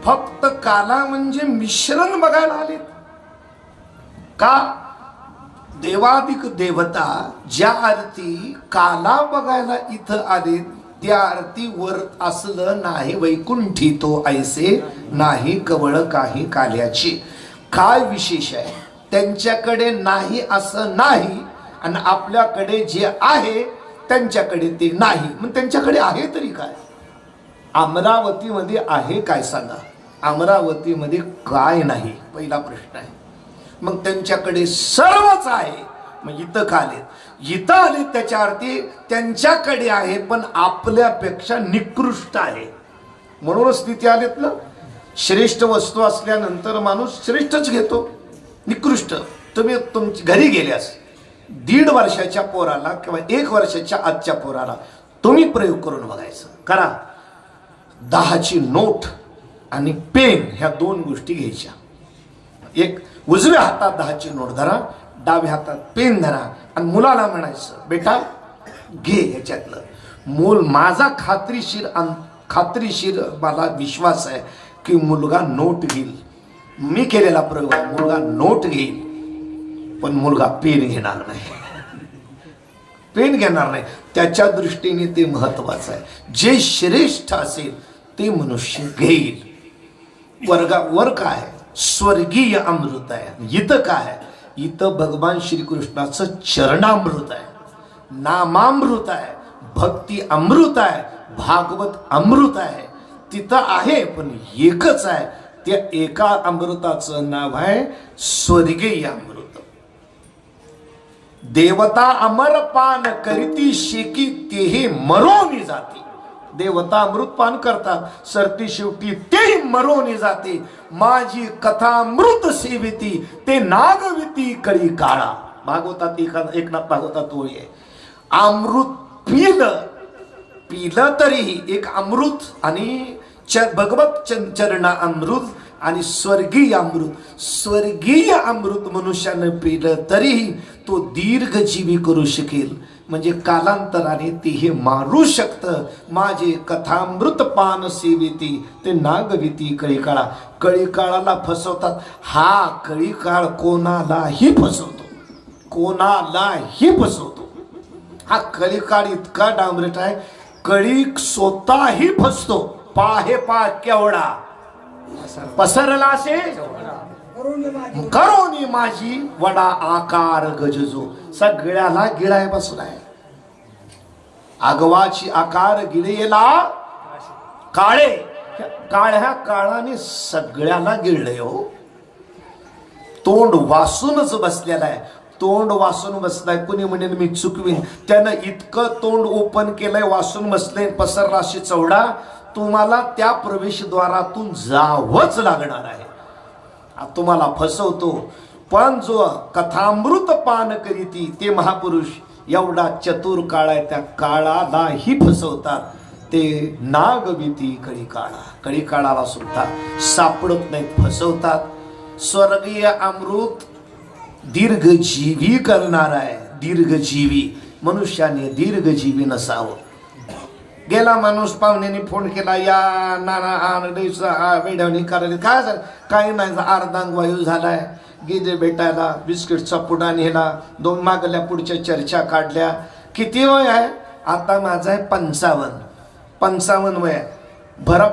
फक्त काला म्हणजे मिश्रण बघायला आले का? देवादिक देवता ज्या आरती काला बघायला इथं आले त्या आरती वर असलं नाही वैकुंठी तो ऐसे नाही कवळ काही काल्याची. काय विशेष आहे? त्यांच्याकडे नाही असं नाही आणि आपल्याकडे जे आहे त्यांच्याकडे ते नाही. मग त्यांच्याकडे आहे तरी काय? अमरावतीमध्ये आहे काय सांगा? अमरावतीमध्ये काय नाही? पहिला प्रश्न आहे. मग त्यांच्याकडे सर्वच आहे. मग इथं का आले? इथं आले त्याच्या अर्थी त्यांच्याकडे आहे पण आपल्यापेक्षा निकृष्ट आहे म्हणूनच तिथे आलेत ना. श्रेष्ठ वस्तू असल्यानंतर माणूस श्रेष्ठच घेतो. निकृष्ट तुम्ही तुमच्या घरी गेल्यास 1.5 वर्षाच्या पोराला किंवा 1 वर्षाच्या आजच्या पोराला तुम्ही प्रयोग करून बघायचं. करा. 10ची नोट आणि पेन ह्या 2 गोष्टी घ्यायच्या. एक उजव्या हातात 10ची नोट धरा, डाव्या हातात पेन धरा आणि मुलाला म्हणायचं बेटा घे ह्याच्यातलं. मूल माझा खात्रीशीर मला विश्वास आहे की मुलगा नोट घेईल. मी केलेला प्रयोग मुलगा नोट घेईल पण मुलगा पेन घेणार नाही. पेन घेणार नाही. त्याच्या दृष्टीने ते महत्वाचं आहे. जे श्रेष्ठ असेल ते मनुष्य घेईल. वर्गावर काय? स्वर्गीय अमृत आहे. इथं काय आहे? इथं भगवान श्रीकृष्णाचं चरणामृत आहे, नामामृत आहे, भक्ती अमृत आहे, भागवत अमृत आहे. तिथं आहे पण एकच आहे. त्या एका अमृताचं नाव आहे स्वर्गीय अमृत. देवता अमर पान करीती शेकी तेही मरोनी जाते. देवता अमृत पान करतात सरती शेवटी तेही मरोनी जाते. माझी कथा अमृत सेविती ते नागविती कळी काळा. भागवतात एकनाथ भागवतात ओळी आहे. अमृत पिलं तरीही एक अमृत आणि भगवत चरणा अमृत आणि स्वर्गीय अमृत. स्वर्गीय अमृत मनुष्यानं पिलं तरीही तो दीर्घजीवी करू शकेल. म्हणजे कालांतराने ते हे मारू शकतं. माझे कथामृत पान सेविती ते नागविती कळीकाळा. कळीकाळाला फसवतात. हा कळीकाळ कोणालाही फसवतो, कोणालाही फसवतो. हा कळीकाळ इतका डांबरेट आहे. कळी स्वतःही फसतो. पाहे पा केवढा पसरला असे करोनी माझी वडा आकार गजजो. सगळ्याला गिळाय बसलाय. आगवाची आकार गिळेला काळे. काळ्या काळाने सगळ्याला गिळलंय हो. तोंड वासूनच बसलेला आहे. तोंड वासून बसलाय. कुणी म्हणेल मी चुकवीन. त्यानं इतकं तोंड ओपन केलंय, वासून बसलंय, पसरला अशी चौडा. तुम्हाला त्या प्रवेशद्वारातून जावंच लागणार आहे. तुम्हाला फसवतो. पण जो कथामृत पान करीती ते महापुरुष एवढा चतुर काळ आहे. त्या काळालाही फसवतात. ते नागविती कळी काळा. कळी काळाला सुद्धा सापडत नाहीत, फसवतात. स्वर्गीय अमृत दीर्घजीवी करणार आहे. दीर्घजीवी. मनुष्याने दीर्घजीवी नसावं. गेला माणूस पाहुण्याने फोन केला या नाना वेडवणी करायला. काय झालं? काही नाही, अर्धांग वायू झालाय. गेले भेटायला, बिस्किटचा पुडा नेला, 2 मागल्या पुढच्या चर्चा काढल्या. किती वय आहे? आता माझं आहे 55 वय आहे.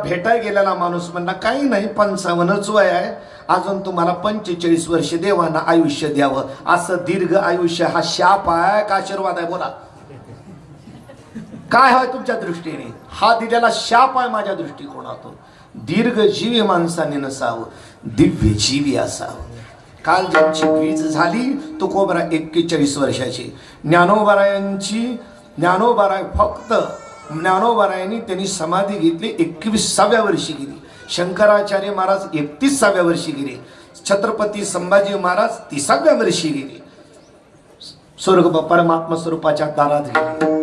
भेटाय गेलेला माणूस म्हणला काही नाही 55च वय आहे. अजून तुम्हाला 45 वर्ष देवाना आयुष्य द्यावं. असं दीर्घ आयुष्य हा शाप आहे का आशीर्वाद आहे? बोला काय आहे तुमच्या दृष्टीने? हा दिलेला शाप आहे माझ्या दृष्टिकोनातून. दीर्घजीवी माणसाने नसावं, दिव्यजीवी असावं. काल ज्यांची वीज झाली तो कोबरा 41 वर्षाची. ज्ञानोबाराय फक्त ज्ञानोबारायांनी त्यांनी समाधी घेतली 21व्या वर्षी गेली. शंकराचार्य महाराज 31व्या वर्षी गेले. छत्रपती संभाजी महाराज 30व्या वर्षी गेले. स्वर्ग परमात्मा स्वरूपाच्या दारात गेले.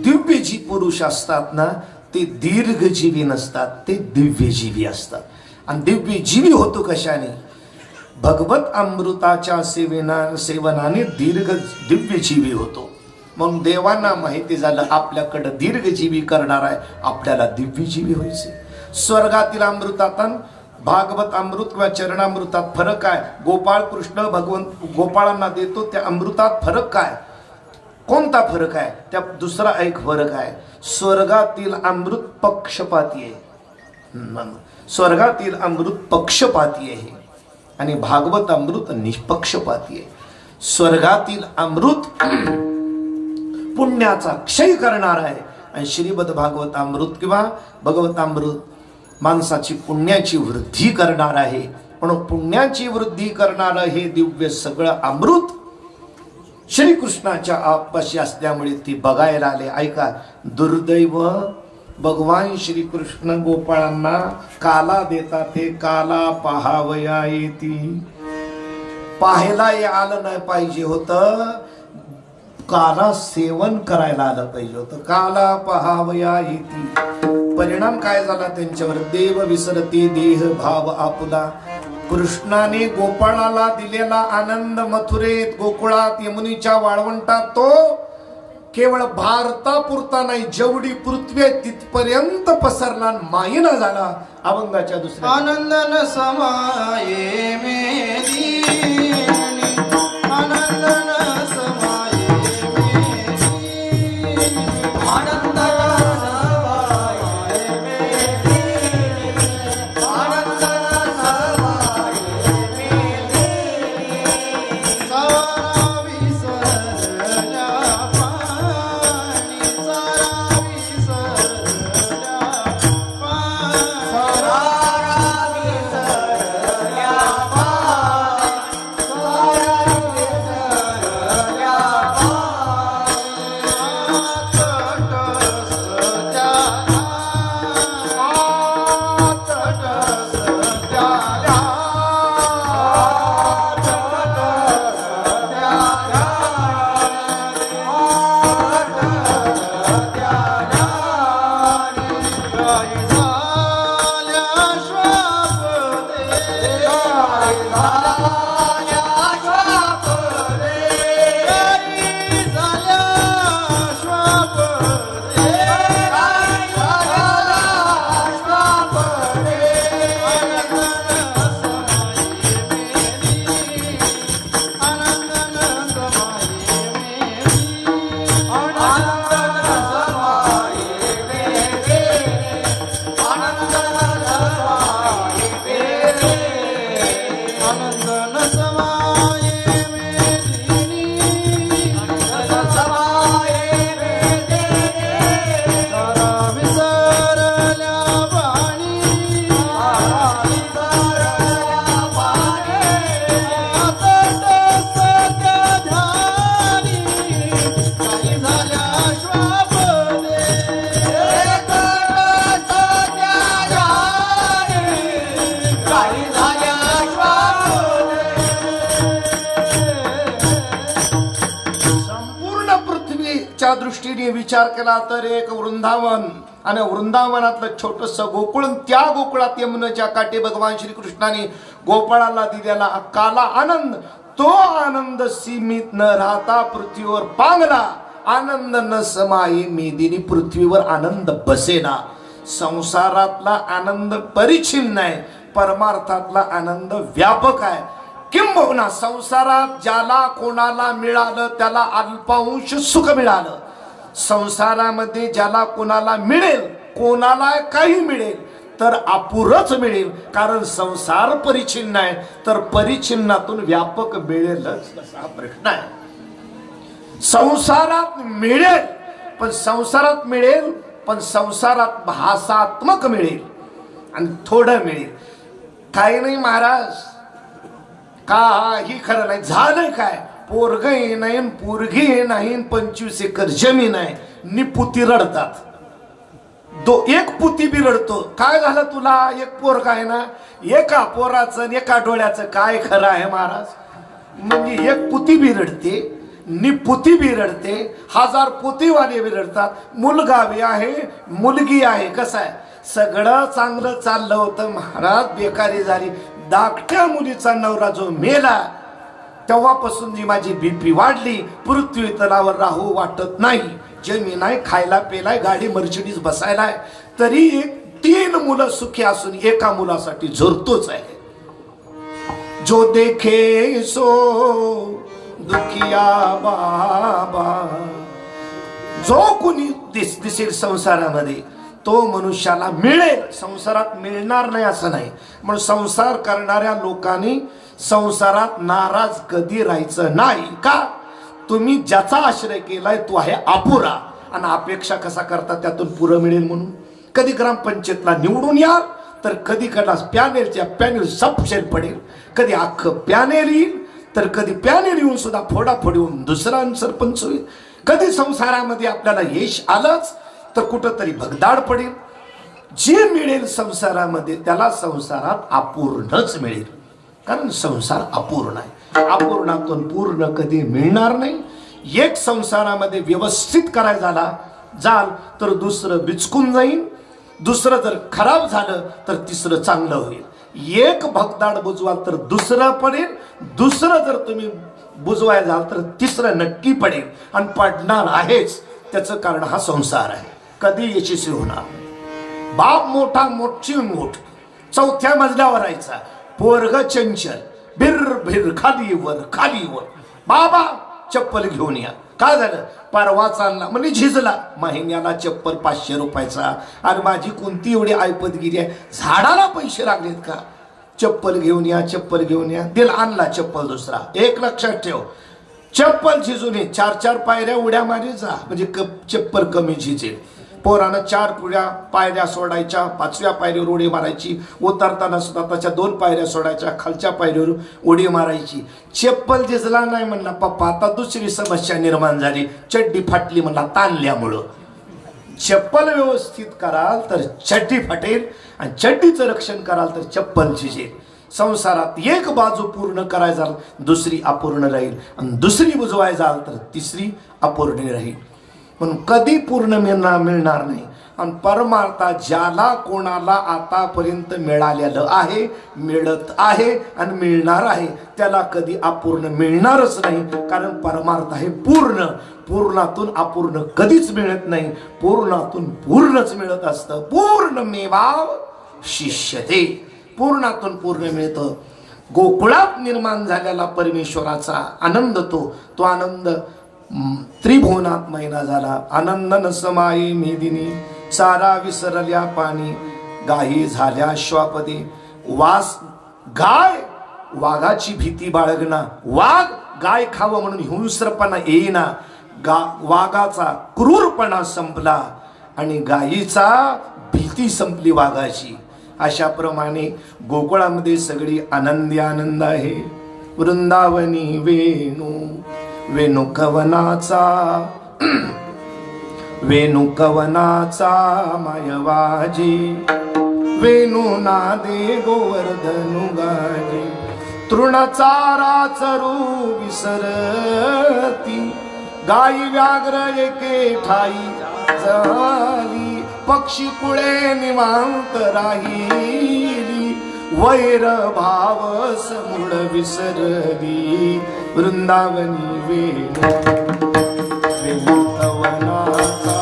दिव्य जी पुरुष असतात ना ते दीर्घजीवी नसतात, ते दिव्यजीवी असतात. आणि दिव्यजीवी होतो कशाने? भगवत अमृताच्या सेवनाने दिव्यजीवी होतो. म्हणून देवांना माहिती झालं आपल्याकडे दीर्घजीवी करणार आहे, आपल्याला दिव्यजीवी व्हायचे. स्वर्गातील अमृतात भागवत अमृत किंवा चरणामृतात फरक आहे. गोपाळ कृष्ण भगवंत गोपाळांना देतो त्या अमृतात फरक काय, कोणता फरक आहे? त्या दुसरा एक फरक आहे. स्वर्गातील अमृत पक्षपाती आहे, स्वर्गातील अमृत पक्षपाती आहे आणि भागवत अमृत निष्पक्षपाती आहे. स्वर्गातील अमृत पुण्याचा क्षय करणार आहे आणि श्रीमद भागवत अमृत किंवा भगवतामृत माणसाची पुण्याची वृद्धी करणार आहे. म्हणून पुण्याची वृद्धी करणारं हे दिव्य सगळं अमृत श्रीकृष्णाच्या आपशी असल्यामुळे ती बघायला आले. ऐका, दुर्दैव भगवान श्रीकृष्ण गोपाळांना काला देतात, ते काला पहावया येती. पाहायला आलं नाही पाहिजे होतं, काला सेवन करायला आलं पाहिजे होतं. काला पहावया येती. परिणाम काय झाला त्यांच्यावर? देव विसरती देह भाव आपुला. कृष्णाने गोपाळाला दिलेला आनंद मथुरेत गोकुळात यमुनीच्या वाळवंटात तो केवळ भारतापुरता नाही, जेवढी पृथ्वी आहे तिथपर्यंत पसरला, मायना झाला. अभंगाच्या दुसऱ्या आनंदन समाये मेरी, आनंदन समाये मेरी, आनंदन समाये मेरी, आनंदन समाये मेरी, सारा विसरल्या पाणी, सारा विसरल्या पाणी, सारा दृष्टीने विचार केला तर एक वृंदावन आणि वृंदावनातलं छोटस गोकुळ, त्या गोकुळात यमुनेच्या काठी भगवान श्रीकृष्णाने गोपाळाला दिलेला काला आनंद, तो आनंद सीमित न राहता पृथ्वीवर पांगला. आनंद न समाये मेदिनी, पृथ्वीवर आनंद बसेना. संसारातला आनंद परिच्छिन्न आहे, परमार्थातला आनंद व्यापक आहे. किंबहुना संसारात ज्याला कोणाला मिळालं त्याला अल्पांश सुख मिळालं. संसारामध्ये ज्याला कोणाला मिळेल, कोणाला काही मिळेल तर अपुरच मिळेल, कारण संसार परिच्छिन्न आहे. तर परिच्छिन्नातून व्यापक मिळेलच असा प्रश्न आहे. संसारात मिळेल पण संसारात भासात्मक मिळेल आणि थोडं मिळेल. काही नाही महाराज, काही खरं नाही. झालं काय? पोरग हे नाही, पोरगी हे नाही, 25 एकर जमीन आहे, निपुती रडतात. एक पुती बी रडतो. काय झालं तुला? एक पोरग आहे ना, एका पोराचं एका डोळ्याचं काय खरं आहे महाराज? म्हणजे एक पुती बी रडते, निपुती बी रडते, 1000 पोतीवाले बी रडतात. मुलगा बी आहे, मुलगी आहे. कसं आहे? सगळं चांगलं चाललं होतं महाराज, बेकारी झाली. धाकट्या मुलीचा नवरा जो मेला तेव्हापासून जी माझी बीपी वाढली. पृथ्वी तलावर राहू वाटत नाही. जमीन आहे, खायला पेलाय, गाडी मर्सिडीज बसायलाय, तरी एक 3 मुलं सुखी असून एका मुलासाठी झुरतोच आहे. जो देखे सो दुखिया बाबा, जो कोणी दिसेल संसारामध्ये तो मनुष्याला मिळेल, संसारात मिळणार नाही असं नाही. म्हणून संसार करणाऱ्या लोकांनी संसारात नाराज कधी राहायचं नाही. का? तुम्ही ज्याचा आश्रय केलाय तो आहे अपुरा, आणि अपेक्षा कसा करता त्यातून पुरं मिळेल म्हणून. कधी ग्रामपंचायतला निवडून याल तर कधी कदाच पॅनेल सपशेल पडेल, कधी अख्खं पॅनेल येईल तर कधी पॅनेल येऊन सुद्धा फोडाफोडी होऊन दुसरा सरपंच होईल. कधी संसारामध्ये आपल्याला यश आलंच तर कुठंतरी भगदाड पडेल. जे मिळेल संसारामध्ये त्याला संसारात अपूर्णच मिळेल, कारण संसार अपूर्ण आहे. अपूर्णातून पूर्ण कधी मिळणार नाही. एक संसारामध्ये व्यवस्थित करायला जाल तर दुसरं बिचकून जाईल, दुसरं जर खराब झालं तर तिसरं चांगलं होईल. एक भगदाड बुजवाल तर दुसरं पडेल, दुसरं जर तुम्ही बुजवायला जाल तर तिसरं नक्की पडेल, आणि पडणार आहेच. त्याचं कारण हा संसार आहे, कधी यशस्वी होणार नाही. बाप मोठा मोठी मोठ 4थ्या मजल्यावर राहायचा, पोरग चंचल बिर भिर खालीवर खालीवर. बाबा चप्पल घेऊन या. काय झालं? परवा चालला म्हणजे झिजला, महिन्याला चप्पल 500 रुपयाचा. आणि माझी कोणती एवढी ऐपतगिरी आहे, झाडाला पैसे लागलेत का? चप्पल घेऊन या, चप्पल घेऊन या. दिल आणला चप्पल दुसरा. एक लक्षात ठेव, चप्पल झिजून 4-4 पायऱ्या उड्या मारी जा, म्हणजे चप्पल कमी झिजेल. पोरानं 4 पायऱ्या सोडायच्या, 5व्या पायरीवर उडी मारायची. उतरताना सुद्धा त्याच्या 2 पायऱ्या सोडायच्या, खालच्या पायरीवर उडी मारायची. चप्पल झिजला नाही म्हणला पप्पा, आता दुसरी समस्या निर्माण झाली, चड्डी फाटली म्हणला ताणल्यामुळं. चप्पल व्यवस्थित कराल तर चड्डी फाटेल, आणि चड्डीचं रक्षण कराल तर चप्पल झिजेल. संसारात एक बाजू पूर्ण करायचा दुसरी अपूर्ण राहील, आणि दुसरी बुजवाय जाल तर तिसरी अपूर्ण राहील. म्हणून कधी पूर्ण मिळणार नाही. आणि परमार्थ ज्याला कोणाला आतापर्यंत मिळालेलं आहे, मिळत आहे आणि मिळणार आहे, त्याला कधी अपूर्ण मिळणारच नाही. कारण परमार्थ आहे पूर्ण. पूर्णातून अपूर्ण कधीच मिळत नाही, पूर्णातून पूर्णच मिळत असतं. पूर्णमेवाव शिष्यते, पूर्णातून पूर्ण मिळतं. गोकुळात निर्माण झालेला परमेश्वराचा आनंद तो आनंद त्रिभुवनात महिना झाला. आनंद नसमाई मेदिनी, सारा विसरल्या पाणी, गायी झाल्या श्वापदी. गाय वाघाची भीती बाळगना, वाघ गाय खावं म्हणून हिंस्रपणा येईना. वाघाचा क्रूरपणा संपला आणि गायीचा भीती संपली वाघाची. अशाप्रमाणे गोकुळामध्ये सगळी आनंदी आनंद आहे. वृंदावनी वेणू कवनाचा मायवाजी, वेणू नादे गोवर्धनु गाजी. तृणचारा चरू विसरती, गाई व्याघ्र एके ठाई झाली. पक्षी कुळे निवांत राहिली, वैर भाव समूळ विसरली. वृंदावनी वेणू कवनाचा,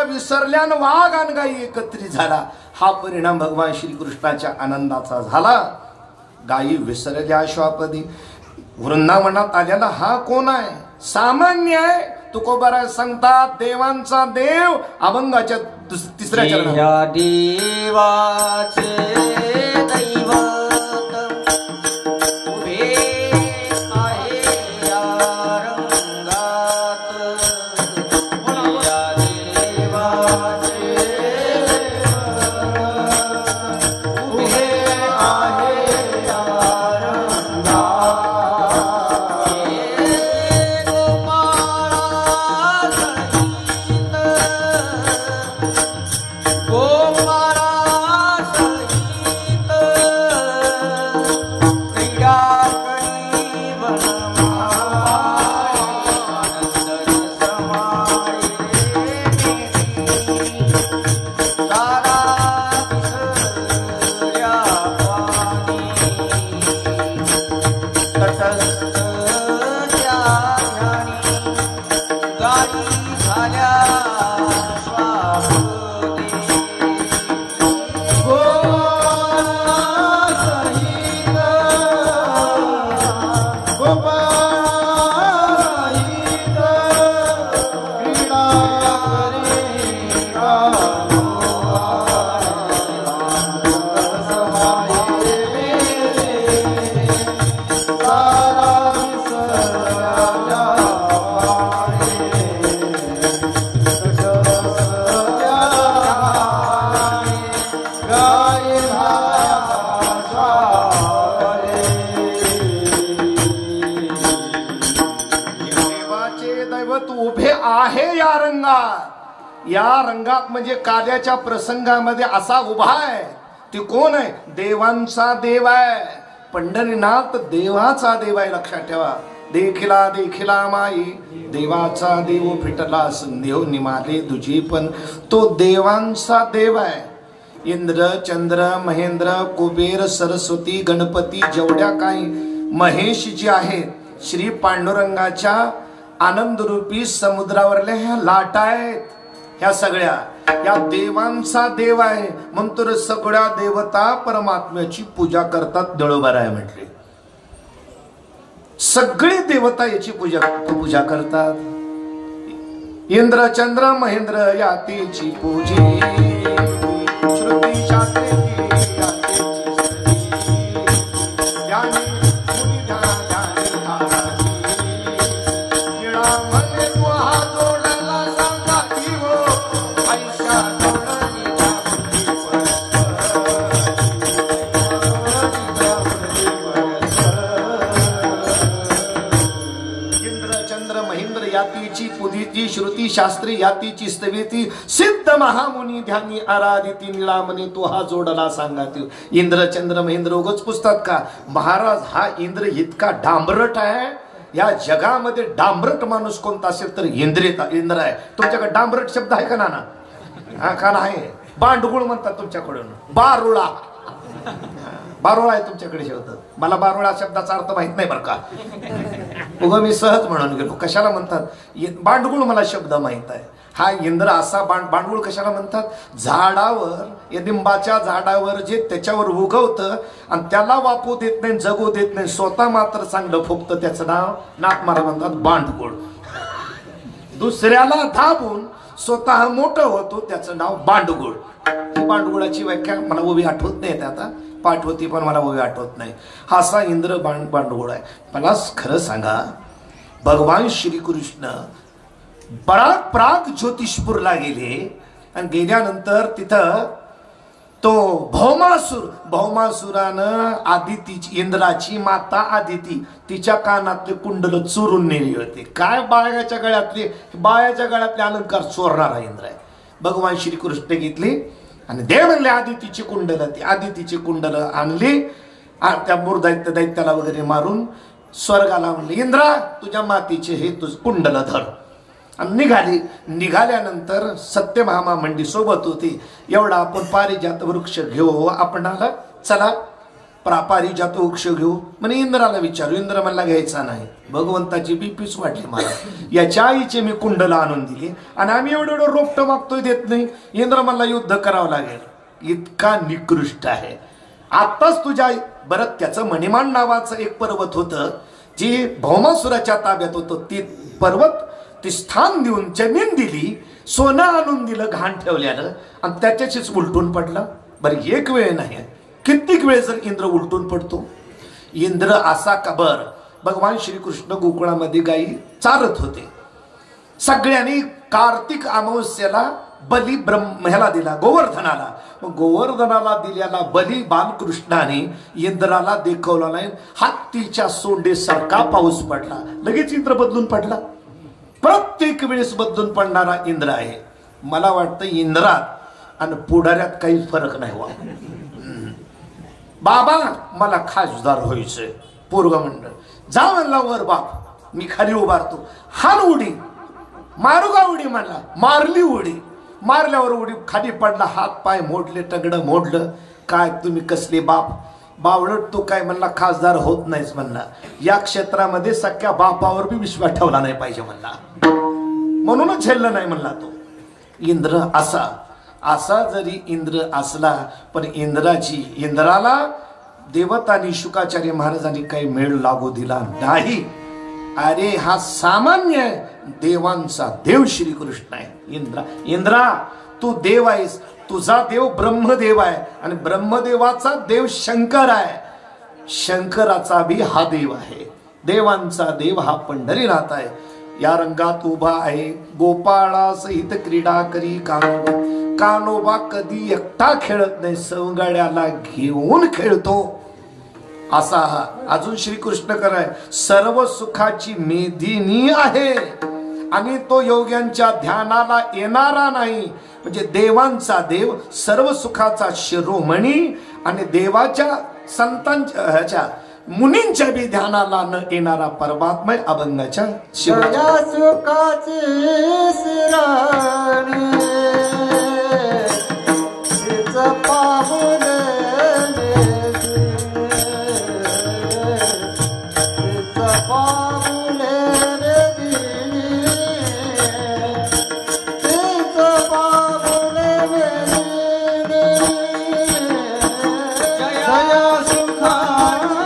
विसरल्यान वाघ आणि गाई एकत्रित झाला. हा परिणाम भगवान श्रीकृष्णाच्या आनंदाचा झाला. गायी विसरल्या श्वापदी. वृंदावनात आलेला हा कोण आहे? सामान्य आहे. तुकोबारा सांगतात, देवांचा देव. अभंगाच्या 3ऱ्या चरणात, देवाचे दैवत उभे आहे या रंगात. दैवत उभे आहे या रंगात. या रंगात म्हणजे काल्याच्या प्रसंगामध्ये असा उभा आहे. ती कोण आहे? देवांचा देव आहे. पंढरीनाथ देवाचा देव आहे, लक्षात ठेवा. देखिला देखिला माई देवाचा देव फिटला संदेव निमाले तुझी पण. तो देवांचा देव आहे. इंद्र चंद्र महेंद्र कुबेर सरस्वती गणपती जेवढ्या काही महेश जी आहेत श्री पांडुरंगाच्या आनंदरूपी समुद्रावरल्या ह्या लाटा आहेत. ह्या सगळ्या या देवांचा देव आहे. म्हणतो सगळ्या देवता परमात्म्याची पूजा करतात. दळोबार आहे म्हटले. सगळे देवता याची पूजा करतात. इंद्र चंद्र महेंद्र यातीची पूजी श्रुती शास्त्रे श्रुती शास्त्री यातीची स्तवेती सिद्ध महामुनी ध्यानी आराधिती निळामने तो हा जोडला सांगाती. इंद्र चंद्र महेंद्र उगच पुसतात का? महाराज हा इंद्र इतका डांबरट आहे. या जगामध्ये डांबरट माणूस कोणता असेल तर इंद्र आहे. तुमच्याकडे डांबरट शब्द आहे का नाना? हा का नाही? बांडगुळ म्हणतात तुमच्याकडून. बारुळा बारुळा आहे तुमच्याकडे शब्द. मला बारुळा शब्दाचा अर्थ माहित नाही बरं का. उगा मी सहज म्हणून गेलो. कशाला म्हणतात बांडगुळ? मला शब्द माहित आहे. हा इंद्र असा बांडगुळ कशाला म्हणतात? झाडावर यदिंबाच्या झाडावर जे त्याच्यावर उगवतं आणि त्याला वापू देत नाही, जगू देत नाही, स्वतः मात्र चांगलं फुगतं, त्याचं नाव नाथमारा म्हणतात बांडगुळ. दुसऱ्याला दाबून स्वतः मोठं होतो त्याचं नाव बांडगुळ. ही बांडगुळाची व्याख्या मला उभी आठवत नाही. आता पाठ होती पण मला उभी आठवत नाही. हा असा इंद्र बांडगुळ आहे. मला खरं सांगा, भगवान श्रीकृष्ण प्राग ज्योतिषपूरला गेले आणि गेल्यानंतर तिथं तो भौमासुरानं आदितीची इंद्राची माता आदिती तिच्या कानातले कुंडल चोरून नेली होती. काय बाळाच्या गळ्यातले अलंकार चोरणारा इंद्र आहे. भगवान श्रीकृष्ण घेतली आणि देव म्हणले आदितीची कुंडल. ती आदितीची कुंडल आणली त्या दैत्याला वगैरे मारून स्वर्गाला म्हणले इंद्रा तुझ्या मातीचे हे तुझ कुंडल धर. आणि निघाल्यानंतर सत्यभामा मंडी सोबत होती. एवढा आपण पारिजात वृक्ष घेऊ आपणाला, चला पारिजात वृक्ष घेऊ म्हणे. इंद्राला विचारू. इंद्र मला घ्यायचा नाही. भगवंताची बीपीच वाटली मला. याच्या आईचे मी कुंडला आणून दिली आणि आम्ही एवढं रोपट मागतोय देत नाही. इंद्र मला युद्ध करावं लागेल. इतका निकृष्ट आहे. आताच तुझ्या बरं त्याचं मणिमान नावाचं एक पर्वत होतं जी भौमासुराच्या ताब्यात होतं. ती पर्वत ती स्थान देऊन जमीन दिली, सोनं आणून दिलं घाण ठेवल्यानं आणि त्याच्याशीच उलटून पडलं. बरं एक वेळ नाही, कित्येक वेळ जर इंद्र उलटून पडतो. इंद्र असा का? बर भगवान श्रीकृष्ण गोकुळामध्ये गायी चारत होते. सगळ्यांनी कार्तिक अमावस्येला बली ह्याला दिला, गोवर्धनाला. मग गोवर्धनाला दिलेला बली बालकृष्णाने इंद्राला देखवला नाही. हत्तीच्या सोंडेसारखा पाऊस पडला. लगेच इंद्र बदलून पडला. प्रत्येक वेळेस बदलून पडणारा इंद्र आहे. मला वाटतं इंद्रात आणि पुढाऱ्यात काही फरक नाही व्हा. बाबा मला खासदार व्हायचंय. पोरगा म्हणलं जा म्हणला वर बाप, मी खाली उभारतो. हान उडी मारू का? उडी म्हणला. मारली उडी. मारल्यावर उडी खाली पडला. हात पाय मोडले, टगडं मोडलं. काय तुम्ही कसले बाप बावळट? तो काय म्हणला खासदार होत नाहीच म्हणला. या क्षेत्रामध्ये सख्या बापावर बी विश्वास ठेवला नाही पाहिजे म्हणला. म्हणूनच झेललं नाही म्हणला तो इंद्र. असा जरी इंद्र असला पण इंद्राला देवतांनी शुकाचार्य महाराजांनी काही मेळ लागू दिला नाही. अरे हा सामान्य देवांचा देव श्रीकृष्ण आहे. इंद्रा तू देव आहेस. तुझा देव ब्रह्मदेव आहे आणि ब्रह्मदेवाचा देव शंकर आहे. शंकराचा बी हा देव आहे. देवांचा देव हा पंढरीनाथ आहे. या रंगात उभा आहे. गोपाळा सहित क्रीडा करी कानोबा कधी एकटा खेळत नाही, सवंगाड्याला घेऊन खेळतो. असा हा अजून श्रीकृष्ण कराय सर्व सुखाची मेदिनी आहे. आणि तो योग्यांच्या ध्यानाला येणारा नाही. म्हणजे देवांचा देव, सर्व सुखाचा शिरोमणी आणि देवाच्या संतांच्या ह्याच्या मुनींच्या बी ध्यानाला न येणारा परमात्मा अभंगाच्या जया सुखाची शिराणी तिच पाहुणे तिच पाहुणे तिच पाहुणे जया सुखाची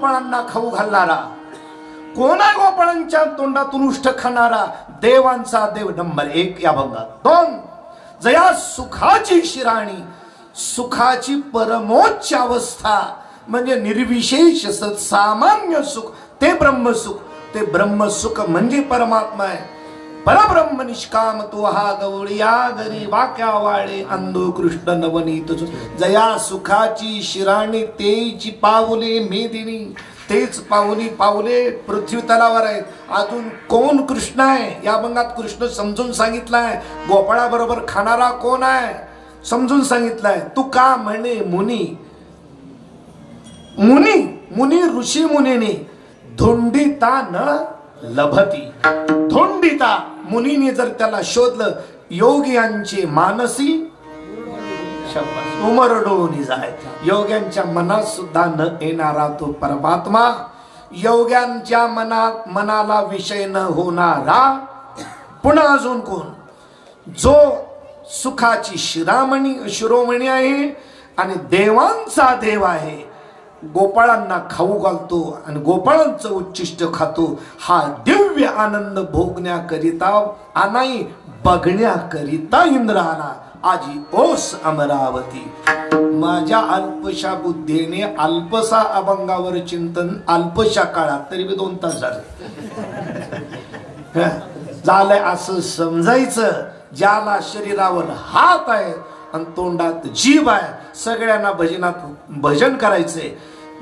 गोपाळांना खाऊ घालणारा, कोण आहे गोपाळांच्या तोंडातून उष्ट खाणारा? देवांचा देव नंबर 1 या भंगात. 2 जया सुखाची शिराणी, सुखाची परमोच्च अवस्था म्हणजे निर्विशेष सामान्य सुख, ते ब्रह्मसुख. ते ब्रह्मसुख म्हणजे परमात्मा आहे. परब्रह्म निष्काम तो हा गवळिया गरी वाक्या वाळे अंधो कृष्ण नवनीत. जया सुखाची शिराणी तेची पावले मेदिनी, तेच पावली पावले पृथ्वी तलावर आहेत. अजून कोण कृष्ण आहे? या भंगात कृष्ण समजून सांगितलाय. गोपाळाबरोबर खाणारा कोण आहे समजून सांगितलंय. तू का म्हणे मुनी, मुनी मुनी ऋषी मुनीने धोंडिता न लभती. धोंडिता मुनीने जर त्याला शोधलं, योग्यांचे मानसी उमरडोनी जाय. योग्यांच्या मनात सुद्धा न येणारा तो परमात्मा, योग्यांच्या मनाला विषय न होणारा. पुन्हा अजून कोण? जो सुखाची शिरोमणी आहे आणि देवांचा देव आहे, गोपाळांना खाऊ घालतो आणि गोपाळांचं उच्चिष्ट खातो. हा दिव्य आनंद भोगण्याकरिता आनाई बघण्याकरिता इंद्र आला. आजी ओस अमरावती. माझ्या अल्पशा बुद्धीने अल्पसा अभंगावर चिंतन अल्पशा काळात तरी 2 तास झालंय असं समजायचं. ज्याला शरीरावर हात आहे आणि तोंडात जीभ आहे, सगळ्यांना भजन करायचंय.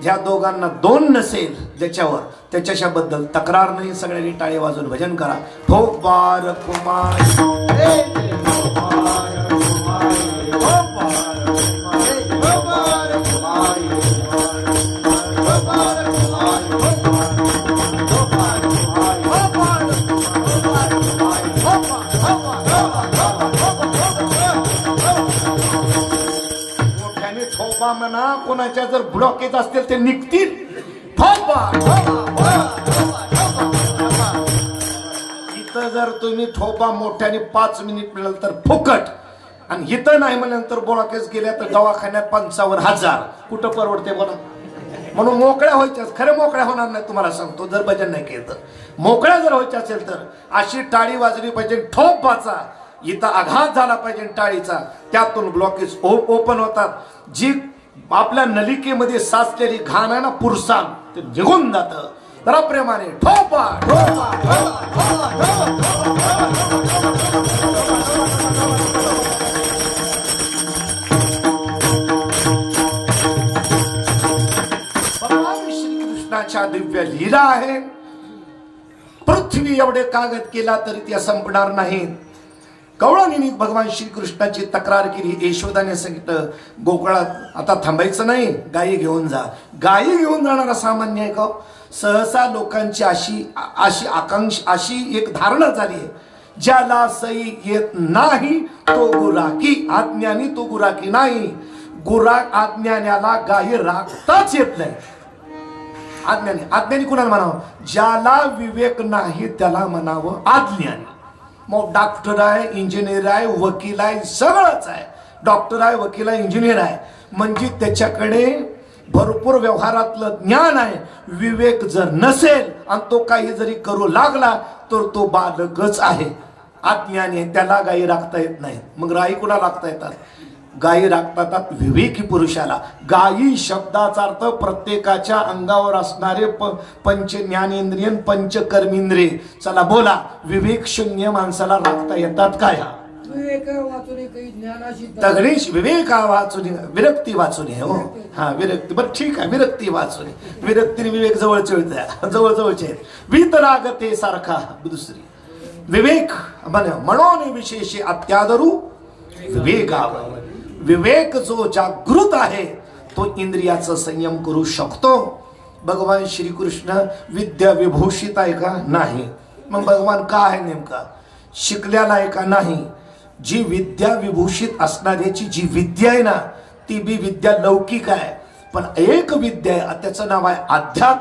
ज्या दोघांना 2 नसेल ज्याच्यावर, त्याच्याबद्दल तक्रार नाही. सगळ्यांनी टाळी वाजून भजन करा. हो बार कुमार म्हणा. कोणाच्या जर ब्लॉकेज असतील ते निघतील. इथं जर तुम्ही ठोपा मोठ्याने 5 मिनिट मिळाल तर फुकट, आणि इथं नाही म्हणल्यानंतर ब्लॉकेज गेल्या तर दवाखान्यात 55,000. कुठं परवडते बोला? म्हणून मोकळ्या व्हायच्या. खरं मोकळ्या होणार नाही तुम्हाला सांगतो जर भजन नाही केलं तर. मोकळ्या जर व्हायच्या असेल तर अशी टाळी वाजली पाहिजे ठोपाचा, इथं आघात झाला पाहिजे टाळीचा, त्यातून ब्लॉकेज ओपन होतात. जी आपल्या नलिकेमध्ये साचलेली घाण आहे ना पुरसान, ते निघून जात. जरा प्रेमाने ठोपा ठोपा भगवान श्रीकृष्णाच्या दिव्य लीला आहे. पृथ्वी एवढे कागद केला तरी त्या संपणार नाहीत. कवळाने भगवान श्रीकृष्णाची तक्रार केली. यशोदाने सांगितलं गोकुळात आता थांबायचं नाही, गायी घेऊन जा. गायी घेऊन जाणारा सामान्य आहे का? सहसा लोकांची अशी आकांक्षा, अशी एक धारणा झाली आहे, ज्याला सई येत नाही तो गुराकी, आज्ञानी तो गुराकी नाही. गुराक आज्ञान्याला गायी राखताच येत नाही. आज्ञानी कुणाला म्हणावं? ज्याला विवेक नाही त्याला म्हणावं आज्ञानी. मग डॉक्टर आहे, इंजिनियर आहे, वकील आहे, सगळंच आहे. डॉक्टर आहे, वकील आहे, इंजिनियर आहे, म्हणजे त्याच्याकडे भरपूर व्यवहारातलं ज्ञान आहे. विवेक जर नसेल आणि तो काही जरी करू लागला तर तो बालकच आहे. अज्ञानी आहे, त्याला गायी राखता येत नाही. मग गायी कुणाला राखता येतात? गायी राखतात विवेकी पुरुषाला. गायी शब्दाचा अर्थ प्रत्येकाच्या अंगावर असणारे पंच ज्ञानेंद्रिय, पंचकर्मेंद्रिय. चला बोला, विवेक शून्य माणसाला राखता येतात काय? तगडीश विवेक वाचून, विरक्ती वाचून. हो हा विरक्ती, बरं ठीक आहे, विरक्ती वाचून. विरक्ती विवेक जवळजवळचे आहेत. वीतरागते सारखा दुसरी विवेक म्हणून विशेष अत्यादरू विवेकाव. विवेक जो जागृत आहे तो इंद्रियाचा संयम करू शकतो. भगवान श्रीकृष्ण विद्या विभूषित आहे का? नाही. मग भगवान का आहे नेमका? शिकलेला आहे का? नाही. जी विद्या विभूषित असणाऱ्याची जी विद्या आहे ना, ती बी विद्या लौकिक आहे. पण एक विद्या आहे, त्याचं नाव आहे अध्यात्म.